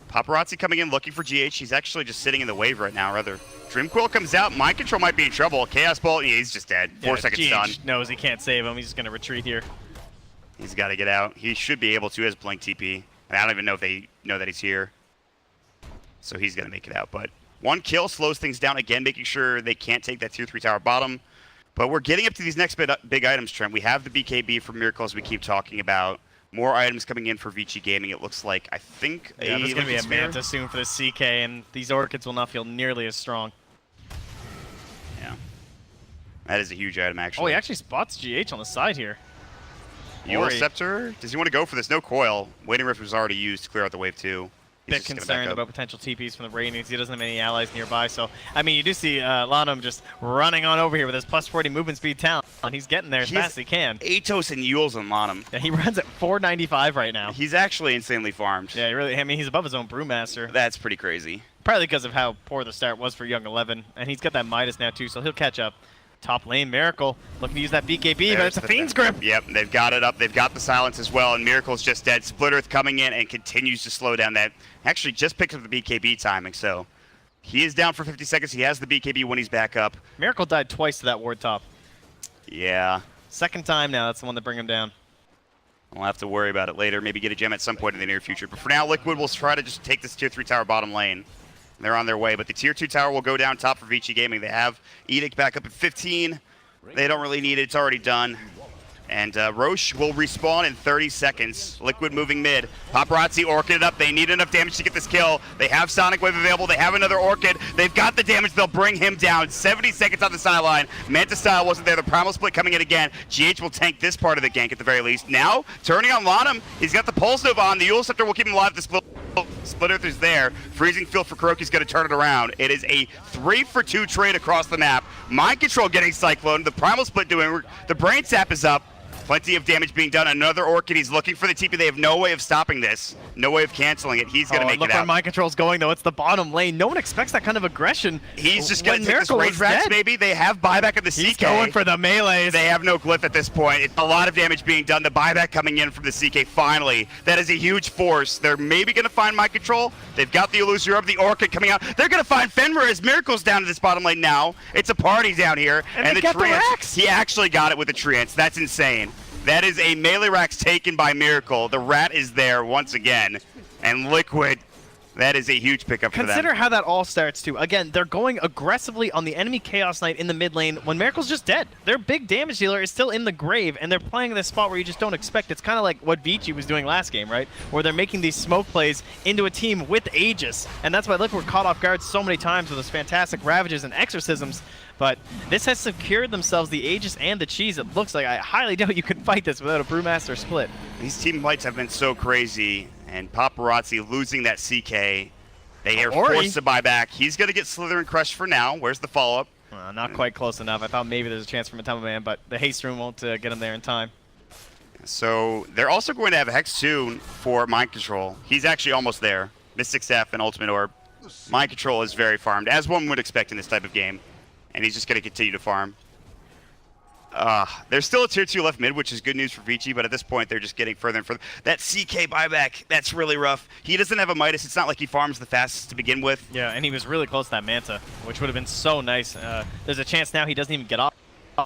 Paparazzi coming in looking for GH. He's actually just sitting in the wave right now, rather. Dreamcoil comes out. Mind Control might be in trouble. Chaos Bolt, yeah, he's just dead. 4 seconds done. Knows he can't save him. He's just going to retreat here. He's got to get out. He should be able to as Blink TP. And I don't even know if they know that he's here. So he's going to make it out. But 1 kill slows things down again, making sure they can't take that tier 3 tower bottom. But we're getting up to these next big items, Trent. We have the BKB for Miracle, as we keep talking about. More items coming in for Vici Gaming, it looks like. I think there's going to be a Manta soon for this CK, and these Orchids will not feel nearly as strong. Yeah. That is a huge item, actually. Oh, he actually spots GH on the side here. Yule Scepter? Does he want to go for this? No coil. Waiting Rift was already used to clear out the wave 2. Bit concerned about potential TPs from the Radiants. He doesn't have any allies nearby, so I mean, you do see Lanham just running on over here with his plus 40 movement speed talent, and he's getting there as fast as he can. Atos and Yules on Lanham. Yeah, he runs at 495 right now. He's actually insanely farmed. Yeah, he really. I mean, he's above his own Brewmaster. That's pretty crazy. Probably because of how poor the start was for Young 11, and he's got that Midas now too, so he'll catch up. Top lane, Miracle looking to use that BKB, but it's a Fiend's Grip. Yep, they've got it up. They've got the silence as well, and Miracle's just dead. Split Earth coming in and continues to slow down that. Actually, just picked up the BKB timing, so he is down for 50 seconds. He has the BKB when he's back up. Miracle died twice to that ward top. Yeah. Second time now. That's the one that bring him down. We'll have to worry about it later. Maybe get a gem at some point in the near future. But for now, Liquid will try to just take this tier 3 tower bottom lane. They're on their way, but the tier 2 tower will go down top for Vici Gaming. They have Edict back up at 15. They don't really need it. It's already done. And Roche will respawn in 30 seconds. Liquid moving mid. Paparazzi Orchid up. They need enough damage to get this kill. They have Sonic Wave available. They have another Orchid. They've got the damage. They'll bring him down. 70 seconds on the sideline. Manta Style wasn't there. The Primal Split coming in again. GH will tank this part of the gank at the very least. Now, turning on Lanham. He's got the Pulse Nova on. The Yule Scepter will keep him alive. The Split Earth is there. Freezing Field for Kuroki's going to turn it around. It is a 3-for-2 trade across the map. Mind Control getting Cyclone. The Primal Split doing. The Brain Sap is up. Plenty of damage being done. Another Orchid. He's looking for the TP. They have no way of stopping this. No way of canceling it. He's going to make look it out. where Mind Control's going, though. It's the bottom lane. No one expects that kind of aggression. He's just going to take this Miracle range Rax, maybe. They have buyback of the CK. He's going for the melees. They have no glyph at this point. It's a lot of damage being done. The buyback coming in from the CK finally. That is a huge force. They're maybe going to find Mind Control. They've got the Illusory Orb, the Orchid coming out. They're going to find Fenrir as Miracle's down to this bottom lane now. It's a party down here. And they got the Rax. He actually got it with the Treants. That's insane. That is a melee Rax taken by Miracle. The rat is there once again. And Liquid, that is a huge pickup for them. Consider how that all starts, too. Again, they're going aggressively on the enemy Chaos Knight in the mid lane when Miracle's just dead. Their big damage dealer is still in the grave, and they're playing in this spot where you just don't expect. It's kind of like what Vici was doing last game, right? Where they're making these smoke plays into a team with Aegis. And that's why Liquid were caught off guard so many times with those fantastic Ravages and Exorcisms. But this has secured themselves the Aegis and the cheese. It looks like I highly doubt you could fight this without a Brewmaster split. These team fights have been so crazy, and Paparazzi losing that CK. They are forced to buy back. He's going to get Slytherin crushed for now. Where's the follow-up? Not quite close enough. I thought maybe there's a chance for Matama Man, but the haste room won't get him there in time. So they're also going to have Hex soon for Mind Control. He's actually almost there. Mystic Staff and Ultimate Orb. Mind Control is very farmed, as one would expect in this type of game. And he's just going to continue to farm. There's still a tier 2 left mid, which is good news for Vici, but at this point they're just getting further and further. That CK buyback, that's really rough. He doesn't have a Midas. It's not like he farms the fastest to begin with. Yeah, and he was really close to that Manta, which would have been so nice. There's a chance now he doesn't even get off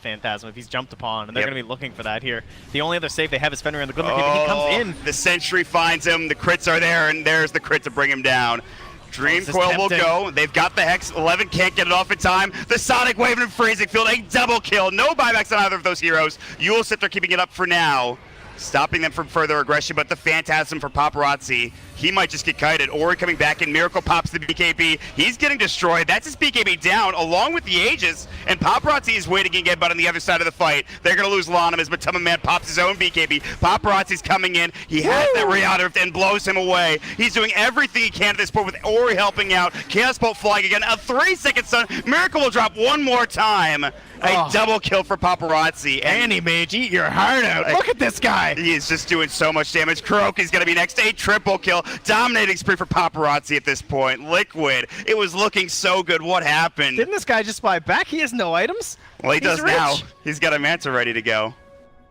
Phantasm if he's jumped upon, and they're going to be looking for that here. The only other save they have is Fenrir and the Glimmer Keeper. He comes in. The Sentry finds him. The crits are there, and there's the crit to bring him down. Dream Coil will go. They've got the Hex. 11 can't get it off in time. The Sonic Wave and Freezing Field, a double kill. No buybacks on either of those heroes. Yule Scepter keeping it up for now, stopping them from further aggression, but the Phantasm for Paparazzi, he might just get kited. Ori coming back in. Miracle pops the BKB. He's getting destroyed. That's his BKB down, along with the Aegis, and Paparazzi is waiting again, but on the other side of the fight, they're going to lose Lanham as Matama Man pops his own BKB. Paparazzi's coming in. He has that Rihanna and blows him away. He's doing everything he can at this point with Ori helping out. Chaos Bolt flying again. A 3-second stun. Miracle will drop one more time. A double kill for Paparazzi. Mage, eat your heart out. Look at this guy. He is just doing so much damage. Kuroki's going to be next. A triple kill. Dominating spree for Paparazzi at this point. Liquid. It was looking so good. What happened? Didn't this guy just buy back? He has no items. Well, he does now. He's got a Manta ready to go.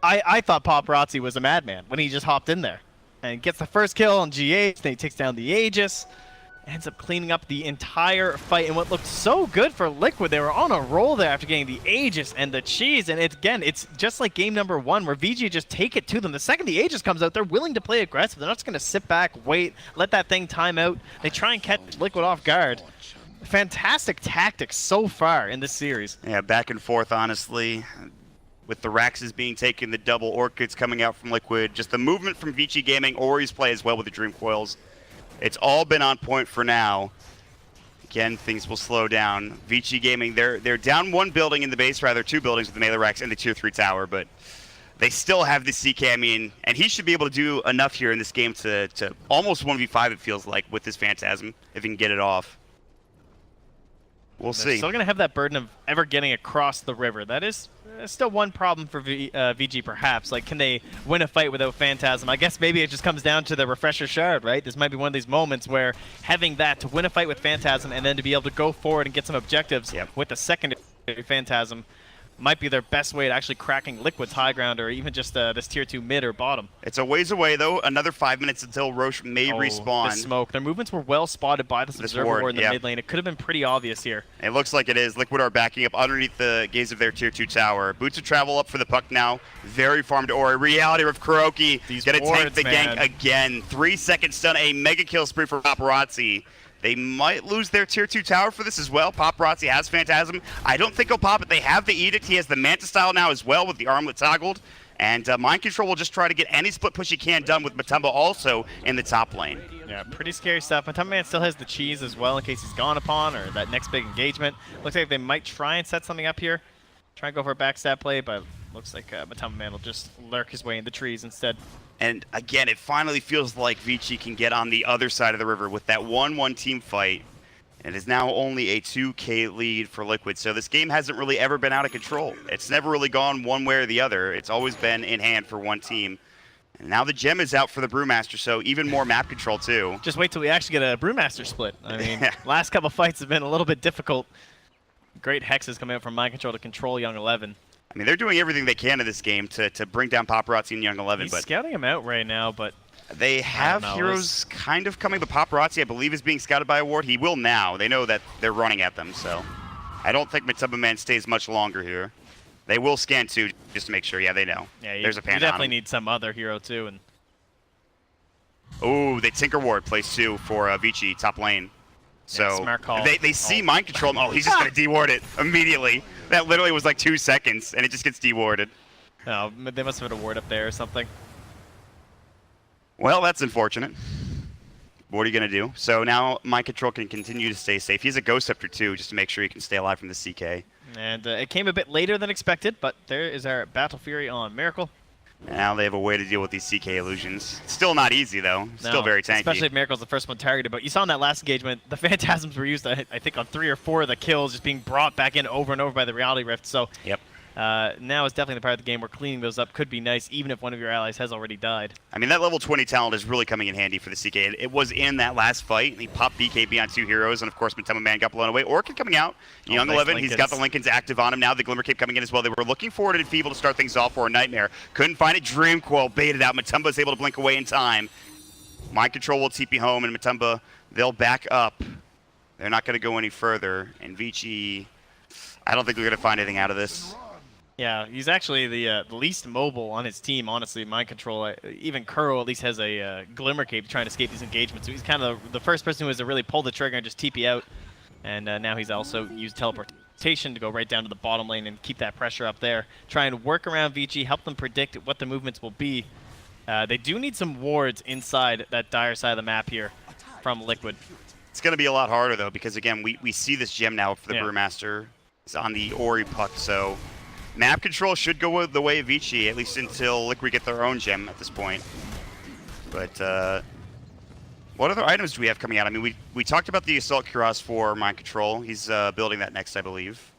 I thought Paparazzi was a madman when he just hopped in there. And gets the first kill on GH. Then he takes down the Aegis. Ends up cleaning up the entire fight, and what looked so good for Liquid, they were on a roll there after getting the Aegis and the cheese, and it's just like game number 1 where VG just take it to them. The second the Aegis comes out, they're willing to play aggressive. They're not just going to sit back, wait, let that thing time out. They try and catch Liquid off guard. Fantastic tactics so far in this series. Yeah, back and forth, honestly. With the Raxes being taken, the double Orchids coming out from Liquid, just the movement from Vici Gaming, Ori's play as well with the Dream Coils. It's all been on point for now. Again, things will slow down. Vici Gaming, they're down one building in the base, rather 2 buildings with the melee racks and the tier 3 tower, but they still have the CK. I mean, and he should be able to do enough here in this game to almost 1v5, it feels like, with this Phantasm, if he can get it off. We'll see. They're still going to have that burden of ever getting across the river. That is still one problem for VG, perhaps. Like, can they win a fight without Phantasm? I guess maybe it just comes down to the Refresher Shard, right? This might be one of these moments where having that to win a fight with Phantasm and then to be able to go forward and get some objectives with the secondary Phantasm might be their best way to actually cracking Liquid's high ground or even just this tier 2 mid or bottom. It's a ways away, though. Another 5 minutes until Roche may respawn. The smoke. Their movements were well spotted by this observer ward in the mid lane. It could have been pretty obvious here. It looks like it is. Liquid are backing up underneath the gaze of their tier 2 tower. Boots of travel up for the puck now. Very farmed Ori. Reality of Kuroki. Gonna take the gank again. 3-second stun. A mega kill spree for Paparazzi. They might lose their tier 2 tower for this as well. Paparazzi has Phantasm. I don't think he'll pop it. They have the Edict. He has the Manta style now as well with the armlet toggled. And Mind Control will just try to get any split push he can done with Matumba also in the top lane. Yeah, pretty scary stuff. Matumba Man still has the cheese as well in case he's gone upon or that next big engagement. Looks like they might try and set something up here. Try and go for a backstab play, but looks like Matumba Man will just lurk his way in the trees instead. And again, it finally feels like Vici can get on the other side of the river with that 1-1 team fight. And it is now only a 2K lead for Liquid, so this game hasn't really ever been out of control. It's never really gone one way or the other. It's always been in hand for one team. And now the gem is out for the Brewmaster, so even more map control too. Just wait till we actually get a Brewmaster split. I mean, last couple fights have been a little bit difficult. Great hexes coming out from Mind Control to control Young 11. I mean, they're doing everything they can in this game to bring down Paparazzi and Young 11. He's but scouting him out right now, but... They have heroes kind of coming, but Paparazzi, I believe, is being scouted by a ward. He will now. They know that they're running at them, so I don't think Matumba Man stays much longer here. They will scan too, just to make sure. Yeah, they know. Yeah, there's a panda. You definitely need some other hero too. And oh, they Tinker Ward plays 2 for Vici, top lane. So yeah, smart call. They see Mind Control. Oh, he's just going to de-ward it immediately. That literally was like 2 seconds, and it just gets de-warded. Oh, they must have had a ward up there or something. Well, that's unfortunate. What are you going to do? So now Mind Control can continue to stay safe. He's a Ghost Scepter too, just to make sure he can stay alive from the CK. And it came a bit later than expected, but there is our Battle Fury on Miracle. Now they have a way to deal with these CK illusions. Still not easy, though. Still very tanky. Especially if Miracle's the first one targeted. But you saw in that last engagement, the Phantasms were used, I think, on 3 or 4 of the kills, just being brought back in over and over by the Reality Rift. So yep. Now is definitely the part of the game where cleaning those up could be nice, even if one of your allies has already died. I mean, that level 20 talent is really coming in handy for the CK. It was in that last fight. He popped BKB on 2 heroes, and of course, Matumba Man got blown away. Orchid coming out. Young nice 11, Lincolns. He's got the Lincolns active on him now. The Glimmer Cape coming in as well. They were looking forward to Feeble to start things off for a Nightmare. Couldn't find it. Dream Coil baited out. Matumba's able to blink away in time. Mind Control will TP home, and Matumba, they'll back up. They're not going to go any further. And Vici, I don't think they're going to find anything out of this. Yeah, he's actually the least mobile on his team, honestly. Mind Control, even Kuro at least has a Glimmer Cape trying to escape these engagements. So he's kind of the first person who has to really pull the trigger and just TP out. And now he's also used teleportation to go right down to the bottom lane and keep that pressure up there. Try and work around Vici, help them predict what the movements will be. They do need some wards inside that dire side of the map here from Liquid. It's going to be a lot harder, though, because, again, we see this gem now for the Brewmaster. It's on the Ori puck, so... Map control should go the way of Vici, at least until Liquid get their own gem at this point. But what other items do we have coming out? I mean, we talked about the Assault Cuirass for Mind Control. He's building that next, I believe.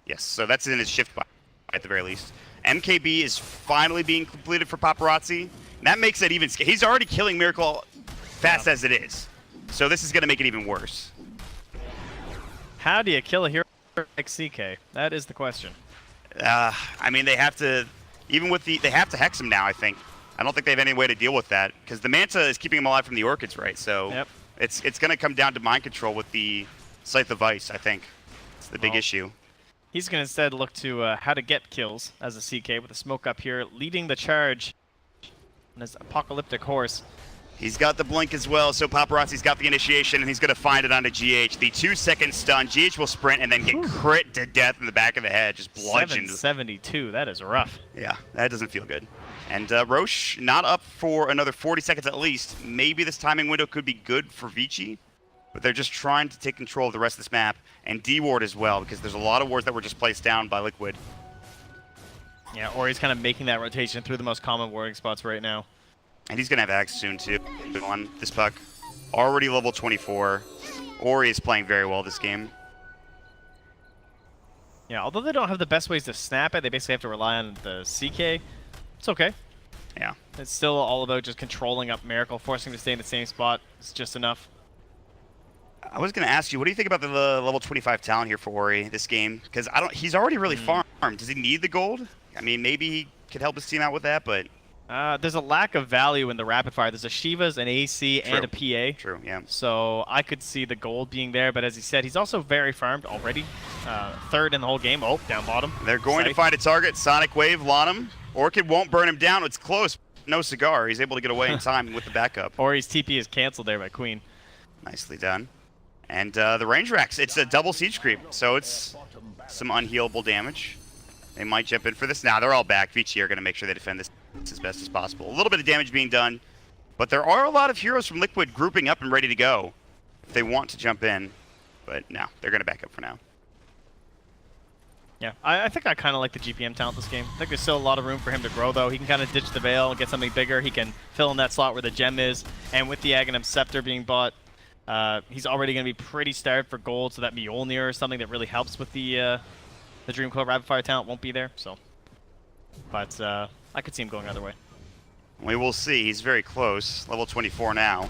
Yes, so that's in his shift buy at the very least. MKB is finally being completed for Paparazzi. And that makes it even... He's already killing Miracle fast as it is. So this is going to make it even worse. How do you kill a hero like CK? That is the question. I mean, they have to, even with they have to hex him now, I think. I don't think they have any way to deal with that, because the Manta is keeping him alive from the Orchids, right? So it's going to come down to Mind Control with the Scythe of Ice, I think. It's the big issue. He's going to instead look to how to get kills as a CK with a smoke up here, leading the charge on his Apocalyptic Horse. He's got the blink as well, so Paparazzi's got the initiation, and he's going to find it onto GH. The 2-second stun, GH will sprint and then get crit to death in the back of the head, just bludgeoned. 772, that is rough. Yeah, that doesn't feel good. And Roche not up for another 40 seconds at least. Maybe this timing window could be good for Vici, but they're just trying to take control of the rest of this map, and D-Ward as well, because there's a lot of wards that were just placed down by Liquid. Yeah, or he's kind of making that rotation through the most common warding spots right now. And he's going to have Axe soon, too, on this puck. Already level 24. Ori is playing very well this game. Yeah, although they don't have the best ways to snap it, they basically have to rely on the CK. It's okay. Yeah. It's still all about just controlling up Miracle, forcing him to stay in the same spot. It's just enough. I was going to ask you, what do you think about the level 25 talent here for Ori this game? Because he's already really farmed. Does he need the gold? I mean, maybe he could help his team out with that, but... there's a lack of value in the rapid fire. There's a Shivas, an AC, and a PA. True, yeah. So I could see the gold being there, but as he said, he's also very farmed already. Third in the whole game. Oh, down bottom. They're going to find a target. Sonic Wave, Lonham. Orchid won't burn him down. It's close. No cigar. He's able to get away in time with the backup. Ori's TP is canceled there by Queen. Nicely done. And the range racks, it's a double siege creep, so it's some unhealable damage. They might jump in for this. Now they're all back. Vici are going to make sure they defend this as best as possible. A little bit of damage being done, but there are a lot of heroes from Liquid grouping up and ready to go if they want to jump in. But no, they're going to back up for now. Yeah, I think I kind of like the GPM talent this game. I think there's still a lot of room for him to grow, though. He can kind of ditch the Veil and get something bigger. He can fill in that slot where the gem is. And with the Aghanim Scepter being bought, He's already going to be pretty starved for gold, so that Mjolnir or something that really helps with the Dreamcoil Rapid Fire talent won't be there. So, but I could see him going either way. We will see. He's very close. Level 24 now.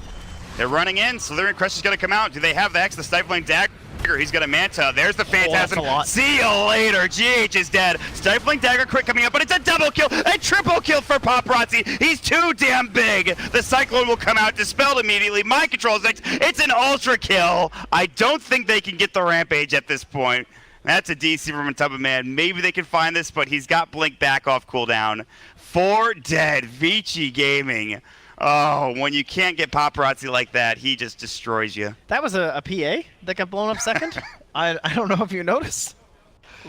They're running in. Slithering Crush is going to come out. Do they have the X? The Stifling Dagger. He's got a Manta. There's the Phantasm. See you later. GH is dead. Stifling Dagger crit coming up, but it's a double kill. A triple kill for Paparazzi. He's too damn big. The Cyclone will come out, dispelled immediately. Mind Control is next. It's an ultra kill. I don't think they can get the Rampage at this point. That's a DC from Matamba Man. Maybe they can find this, but he's got Blink back off cooldown. 4 dead. Vici Gaming. Oh, when you can't get Paparazzi like that, he just destroys you. That was a PA that got blown up second. I don't know if you noticed.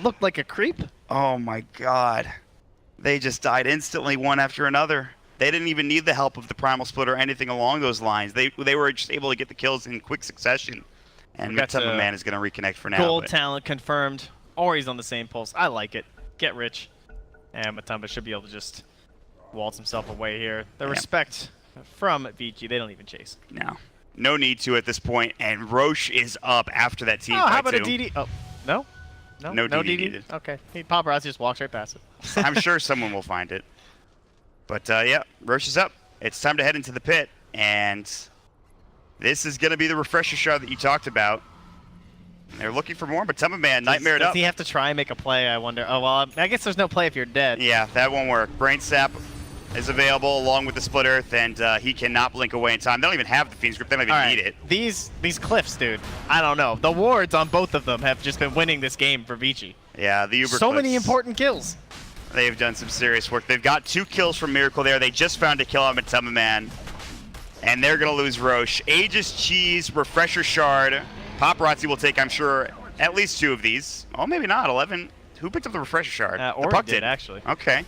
Looked like a creep. Oh my god. They just died instantly, one after another. They didn't even need the help of the Primal Split or anything along those lines. They were just able to get the kills in quick succession. And Matamba Man is going to reconnect for now. Gold talent confirmed. Or he's on the same pulse. I like it. Get rich. And Matamba should be able to just waltz himself away here. The respect from Vici, they don't even chase. No need to at this point, and Roche is up after that team fight how about too. a DD? Oh, no? No DD needed. Okay. Paparazzi just walks right past it. I'm sure someone will find it. But yeah, Roche is up. It's time to head into the pit, and this is going to be the refresher shard that you talked about. They're looking for more, but Matamba Man nightmared up. Does he have to try and make a play, I wonder? Oh, well, I guess there's no play if you're dead. Yeah, that won't work. Brain Sap is available along with the Split Earth, and he cannot blink away in time. They don't even have the Fiend's Grip. They don't even need it. These cliffs, dude. I don't know. The wards on both of them have just been winning this game for Vici. Yeah, the Uber So cliffs, many important kills. They've done some serious work. They've got 2 kills from Miracle there. They just found a kill on Matamba Man, and they're going to lose Roche. Aegis Cheese, Refresher Shard. Paparazzi will take, I'm sure, at least 2 of these. Oh, maybe not. 11. Who picked up the Refresher Shard? The Puck did, actually. Okay.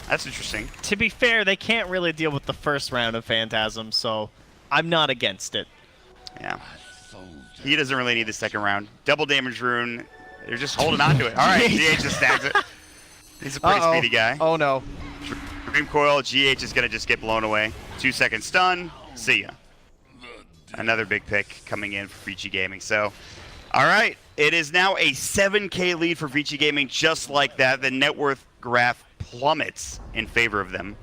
That's interesting. To be fair, they can't really deal with the first round of Phantasm, so I'm not against it. Yeah. He doesn't really need the second round. Double damage rune. They're just holding on to it. All right, GH just snags it. He's a pretty speedy guy. Oh, no. Dream Coil, GH is going to just get blown away. 2-second stun. See ya. Another big pick coming in for Vici Gaming. So, all right. It is now a 7K lead for Vici Gaming, just like that. The net worth graph plummets in favor of them.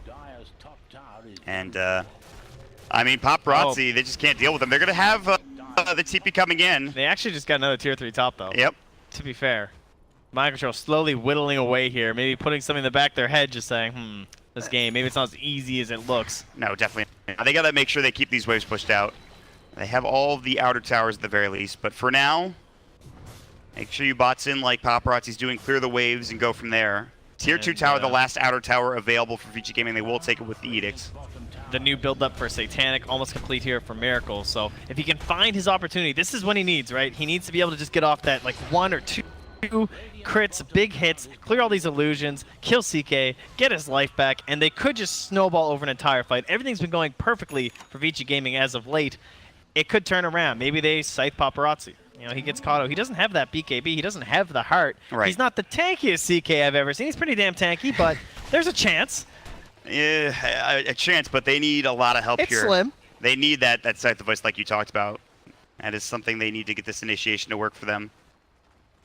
And, I mean, Paparazzi, they just can't deal with them. They're going to have the TP coming in. They actually just got another tier 3 top, though. Yep. To be fair. Mind Control slowly whittling away here. Maybe putting something in the back of their head, just saying, this game, maybe it's not as easy as it looks. No, definitely. They got to make sure they keep these waves pushed out. They have all of the outer towers at the very least. But for now, make sure you bots in like Paparazzi's doing, clear the waves and go from there. Tier 2 tower, the last outer tower available for Vici Gaming. They will take it with the edicts. The new build-up for Satanic almost complete here for Miracle. So if he can find his opportunity, this is what he needs, right? He needs to be able to just get off that like 1 or 2 crits, big hits, clear all these illusions, kill CK, get his life back, and they could just snowball over an entire fight. Everything's been going perfectly for Vici Gaming as of late. It could turn around. Maybe they scythe Paparazzi. You know, he gets caught. He doesn't have that BKB. He doesn't have the heart. Right. He's not the tankiest CK I've ever seen. He's pretty damn tanky, but there's a chance. Yeah, a chance, but they need a lot of help here. It's slim. They need that Scythe of Voice like you talked about. That is something they need to get this initiation to work for them.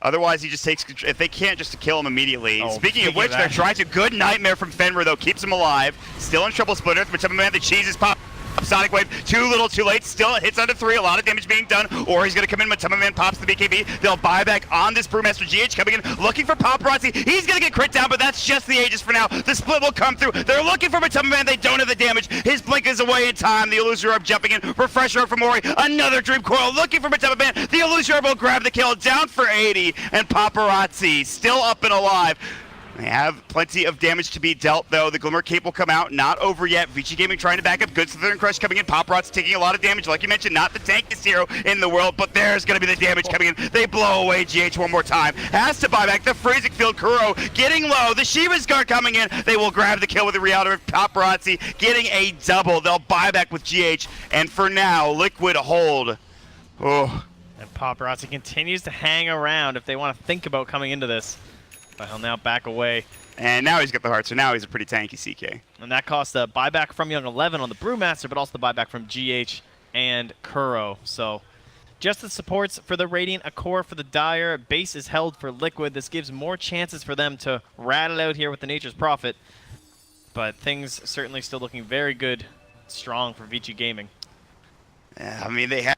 Otherwise, he just takes control. If they can't, just to kill him immediately. Speaking of which, they're trying to. Good Nightmare from Fenrir, though, keeps him alive. Still in trouble, Split Earth, but Matamba Man, the cheese is pop. Sonic Wave, too little, too late. Still hits under 3, a lot of damage being done. Or he's going to come in, Matamba Man pops the BKB. They'll buy back on this Brewmaster. GH coming in, looking for Paparazzi. He's going to get crit down, but that's just the Aegis for now. The split will come through. They're looking for Matamba Man. They don't have the damage. His blink is away in time. The Illusory Orb jumping in. Refresher from Mori. Another Dream Coil looking for Matamba Man. The Illusory Orb will grab the kill. Down for 80. And Paparazzi still up and alive. They have plenty of damage to be dealt, though. The Glimmer Cape will come out. Not over yet. Vici Gaming trying to back up. Good Slithering Crush coming in. Paparazzi taking a lot of damage. Like you mentioned, not the tankiest hero in the world, but there's going to be the damage coming in. They blow away GH one more time. Has to buy back the Freezing Field. Kuro getting low. The Shiva's Guard coming in. They will grab the kill with the Reality of Paparazzi getting a double. They'll buy back with GH. And for now, Liquid hold. Oh. And Paparazzi continues to hang around if they want to think about coming into this. But he'll now back away. And now he's got the heart, so now he's a pretty tanky CK. And that cost a buyback from Young 11 on the Brewmaster, but also the buyback from GH and Kuro. So Just the supports for the Radiant, a core for the Dire, base is held for Liquid. This gives more chances for them to rat it out here with the Nature's Prophet. But things certainly still looking very good, strong for Vici Gaming. Yeah, I mean, they had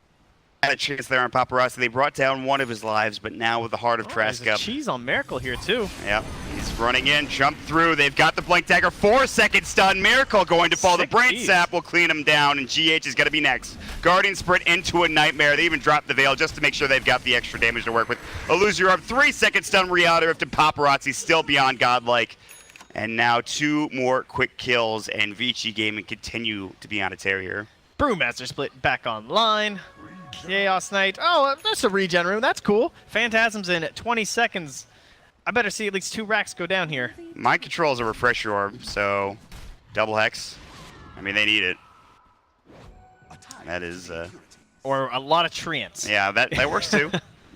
a chance there on Paparazzi. They brought down one of his lives, but now with the Heart of Trask up. Cheese on Miracle here, too. Yep, he's running in, jump through. They've got the Blink Dagger, 4-second stun. Miracle going to fall. The Brain Sap will clean him down, and GH is going to be next. Guardian Sprint into a Nightmare. They even dropped the Veil just to make sure they've got the extra damage to work with. Illusory Orb, 3-second stun. Reality Rift and Paparazzi still beyond godlike. And now 2 more quick kills, and Vici Gaming continue to be on a tear here. Brewmaster Split back online. Chaos Knight. Oh, that's a regen room. That's cool. Phantasm's in at 20 seconds. I better see at least 2 racks go down here. Mind Control is a refresher orb, so double hex. I mean, they need it. That is... Or a lot of treants. Yeah, that works too.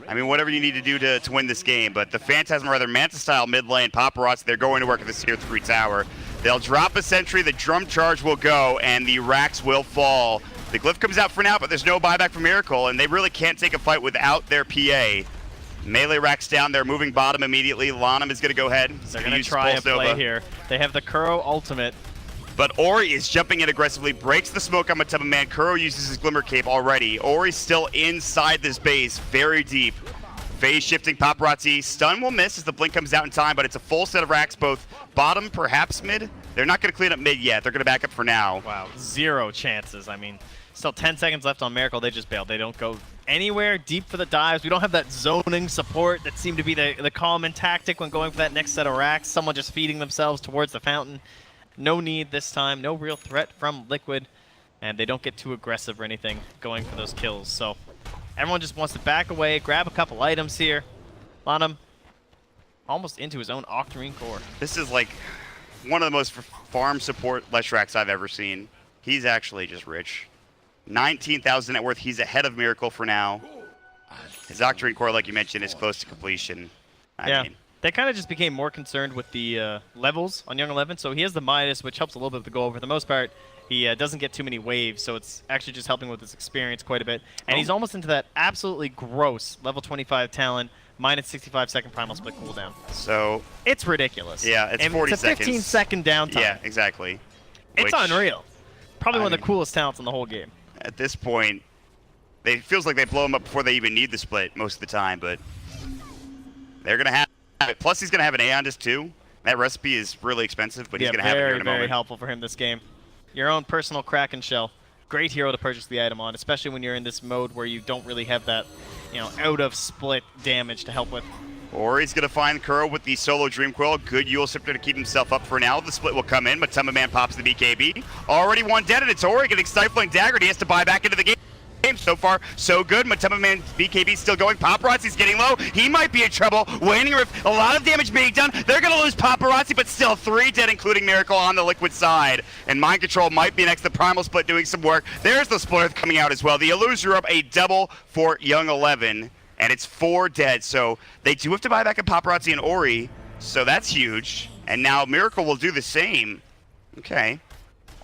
I mean, whatever you need to do to win this game. But the Phantasm, or rather Manta-style mid lane, Paparazzi, they're going to work at this tier 3 tower. They'll drop a sentry, the drum charge will go, and the racks will fall. The glyph comes out for now, but there's no buyback for Miracle, and they really can't take a fight without their PA. Melee racks down, they're moving bottom immediately. Lanham is going to go ahead. They're going to try a play here. They have the Kuro ultimate. But Ori is jumping in aggressively, breaks the smoke on Matema Man. Kuro uses his Glimmer Cape already. Ori's still inside this base, very deep. Phase shifting, Paparazzi. Stun will miss as the blink comes out in time, but it's a full set of racks, both bottom, perhaps mid. They're not going to clean up mid yet. They're going to back up for now. Wow, 0 chances. I mean, still 10 seconds left on Miracle. They just bailed. They don't go anywhere deep for the dives. We don't have that zoning support that seemed to be the common tactic when going for that next set of racks. Someone just feeding themselves towards the fountain. No need this time. No real threat from Liquid. And they don't get too aggressive or anything going for those kills. So everyone just wants to back away, grab a couple items here. Lanham almost into his own Octarine core. This is like one of the most farm support Leshraks I've ever seen. He's actually just rich. 19,000 net worth. He's ahead of Miracle for now. His Octarine core, like you mentioned, is close to completion. I mean, they kind of just became more concerned with the levels on Young 11. So he has the Midas, which helps a little bit with the goal. For the most part, he doesn't get too many waves, so it's actually just helping with his experience quite a bit. And he's almost into that absolutely gross level 25 talent, minus 65-second primal split cooldown. So it's ridiculous. Yeah, it's 40 it's a 15-second downtime. Yeah, exactly. It's unreal. Probably one of the coolest talents in the whole game. At this point, it feels like they blow him up before they even need the split most of the time, but they're going to have it. Plus, he's going to have an Aeondis too. That recipe is really expensive, but he's going to have it here in a moment. Very helpful for him this game. Your own personal Kraken Shell. Great hero to purchase the item on, especially when you're in this mode where you don't really have that, out of split damage to help with. Or he's going to find Kuro with the solo Dream Quill. Good Yule Scepter to keep himself up for now. The split will come in, but Matema Man pops the BKB. Already one dead, and it's Ori getting Stifling Dagger. He has to buy back into the game. So far, so good. Matema Man BKB still going. Paparazzi's getting low. He might be in trouble. Waning Rift, a lot of damage being done. They're going to lose Paparazzi, but still 3 dead, including Miracle on the Liquid side. And Mind Control might be next. The Primal Split doing some work. There's the Splitter coming out as well. The Illusory Orb, a double for Young 11. And it's 4 dead, so they do have to buy back a Paparazzi and Ori, so that's huge. And now Miracle will do the same. Okay.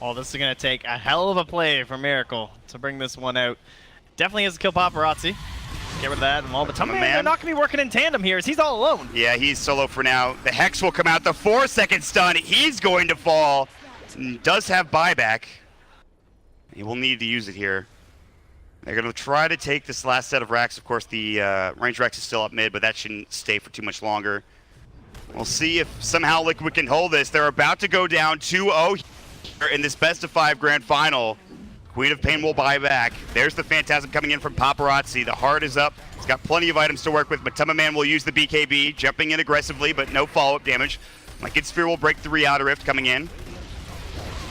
Oh, this is going to take a hell of a play for Miracle to bring this one out. Definitely has to kill Paparazzi. Get rid of that. And all the time, they're not going to be working in tandem here. He's all alone. Yeah, he's solo for now. The Hex will come out. The 4-second stun. He's going to fall. Does have buyback. He will need to use it here. They're going to try to take this last set of racks. Of course, the range racks is still up mid, but that shouldn't stay for too much longer. We'll see if somehow Liquid can hold this. They're about to go down 2-0 in this best-of-5 grand final. Queen of Pain will buy back. There's the Phantasm coming in from Paparazzi. The Heart is up. He's got plenty of items to work with. Matema Man will use the BKB, jumping in aggressively, but no follow-up damage. Lycan Sphere will break the Reality Rift coming in.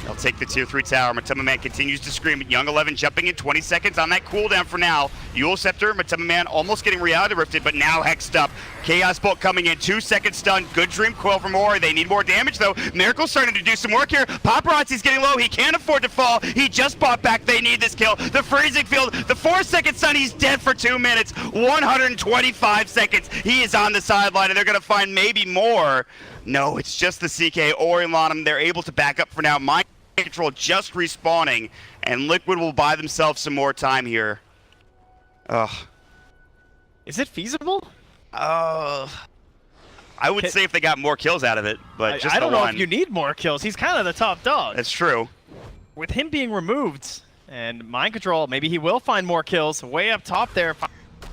They'll take the tier 3 tower. Matema Man continues to scream. Young 11 jumping in 20 seconds on that cooldown for now. Yule Scepter, Matema Man almost getting Reality Rifted, but now hexed up. Chaos Bolt coming in, 2-second stun. Good Dream Quill from Ori. They need more damage though. Miracle's starting to do some work here. Paparazzi's getting low. He can't afford to fall. He just bought back. They need this kill. The Freezing Field, the 4-second stun. He's dead for 2 minutes. 125 seconds. He is on the sideline, and they're going to find maybe more. No, it's just the CK. Ori and Lanham, they're able to back up for now. Mind Control just respawning, and Liquid will buy themselves some more time here. Ugh. Is it feasible? I would say if they got more kills out of it, but just I don't know one. if you need more kills. He's kind of the top dog. That's true. With him being removed and mind control, maybe he will find more kills. Way up top there,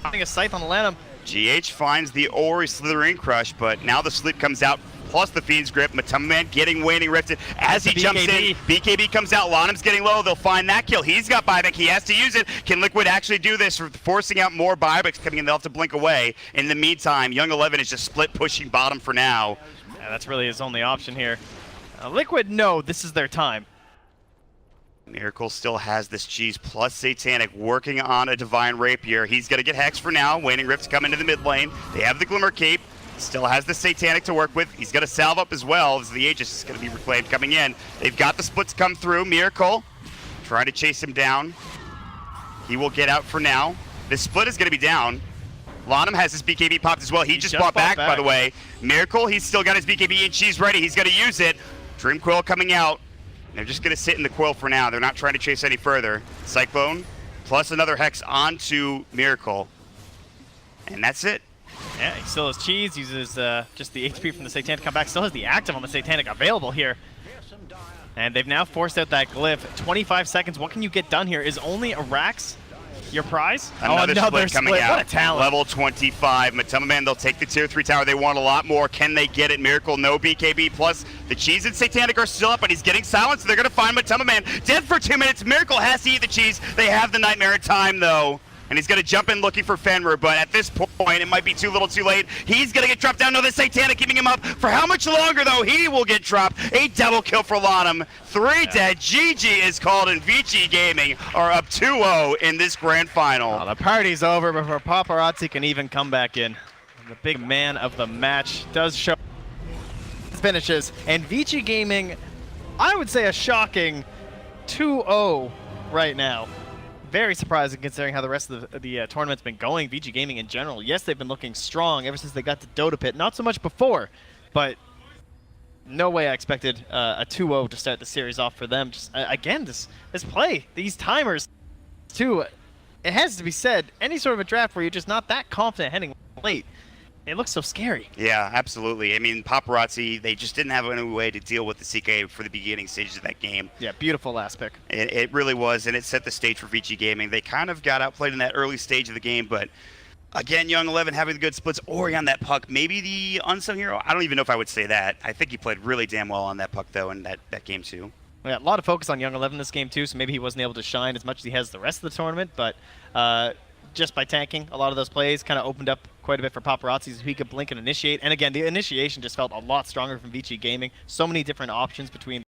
finding a scythe on the Lanham. GH finds the Ori Slithering Crush, but now the sleep comes out, plus the Fiend's Grip. Matumbaman getting Waning Rifted as he jumps in. BKB comes out, Lanham's getting low. They'll find that kill. He's got buyback. He has to use it. Can Liquid actually do this, forcing out more buybacks coming in? They'll have to blink away. In the meantime, Young 11 is just split pushing bottom for now. Yeah, that's really his only option here. Liquid, no, this is their time. Miracle still has this cheese plus Satanic working on a Divine Rapier. He's going to get Hex for now. Waning Rift's coming to the mid lane. They have the Glimmer Cape. Still has the Satanic to work with. He's going to salve up as well as the Aegis is going to be reclaimed coming in. They've got the splits come through. Miracle trying to chase him down. He will get out for now. This split is going to be down. Lanham has his BKB popped as well. He just bought back, by the way. Miracle, he's still got his BKB and she's ready. He's going to use it. Dream Coil coming out. They're just going to sit in the Quill for now. They're not trying to chase any further. Cyclone plus another Hex onto Miracle. And that's it. Yeah, he still has cheese, uses just the HP from the Satanic comeback. Still has the active on the Satanic available here. And they've now forced out that glyph. 25 seconds. What can you get done here? Is only a Rax your prize? Another split coming out. What a talent. Level 25. Matumbaman, they'll take the tier 3 tower. They want a lot more. Can they get it? Miracle, no BKB. Plus, the cheese and Satanic are still up, but he's getting silenced. They're going to find Matumbaman. Dead for 2 minutes. Miracle has to eat the cheese. They have the Nightmare in time, though. And he's going to jump in looking for Fenrir, but at this point, it might be too little too late. He's going to get dropped down. No, the Satanic keeping him up. For how much longer, though? He will get dropped. A double kill for Lanham. 3 dead. GG is called, and VG Gaming are up 2-0 in this grand final. Oh, the party's over before Paparazzi can even come back in. The big man of the match does show his finishes. And VG Gaming, I would say a shocking 2-0 right now. Very surprising considering how the rest of the tournament's been going. VG Gaming in general, yes, they've been looking strong ever since they got to Dota Pit. Not so much before, but no way I expected a 2-0 to start the series off for them. Just again, this play, these timers, too. It has to be said, any sort of a draft where you're just not that confident heading late, it looks so scary. Yeah, absolutely. I mean, Paparazzi, they just didn't have any way to deal with the CK for the beginning stages of that game. Yeah, beautiful last pick. It really was, and it set the stage for VG Gaming. They kind of got outplayed in that early stage of the game, but again, Young 11 having the good splits. Ori on that puck, maybe the unsung hero. I don't even know if I would say that. I think he played really damn well on that puck, though, in that game, too. Yeah, a lot of focus on Young 11 this game, too, so maybe he wasn't able to shine as much as he has the rest of the tournament, but just by tanking a lot of those plays kind of opened up quite a bit for Paparazzi so he could blink and initiate. And again, the initiation just felt a lot stronger from VG Gaming. So many different options between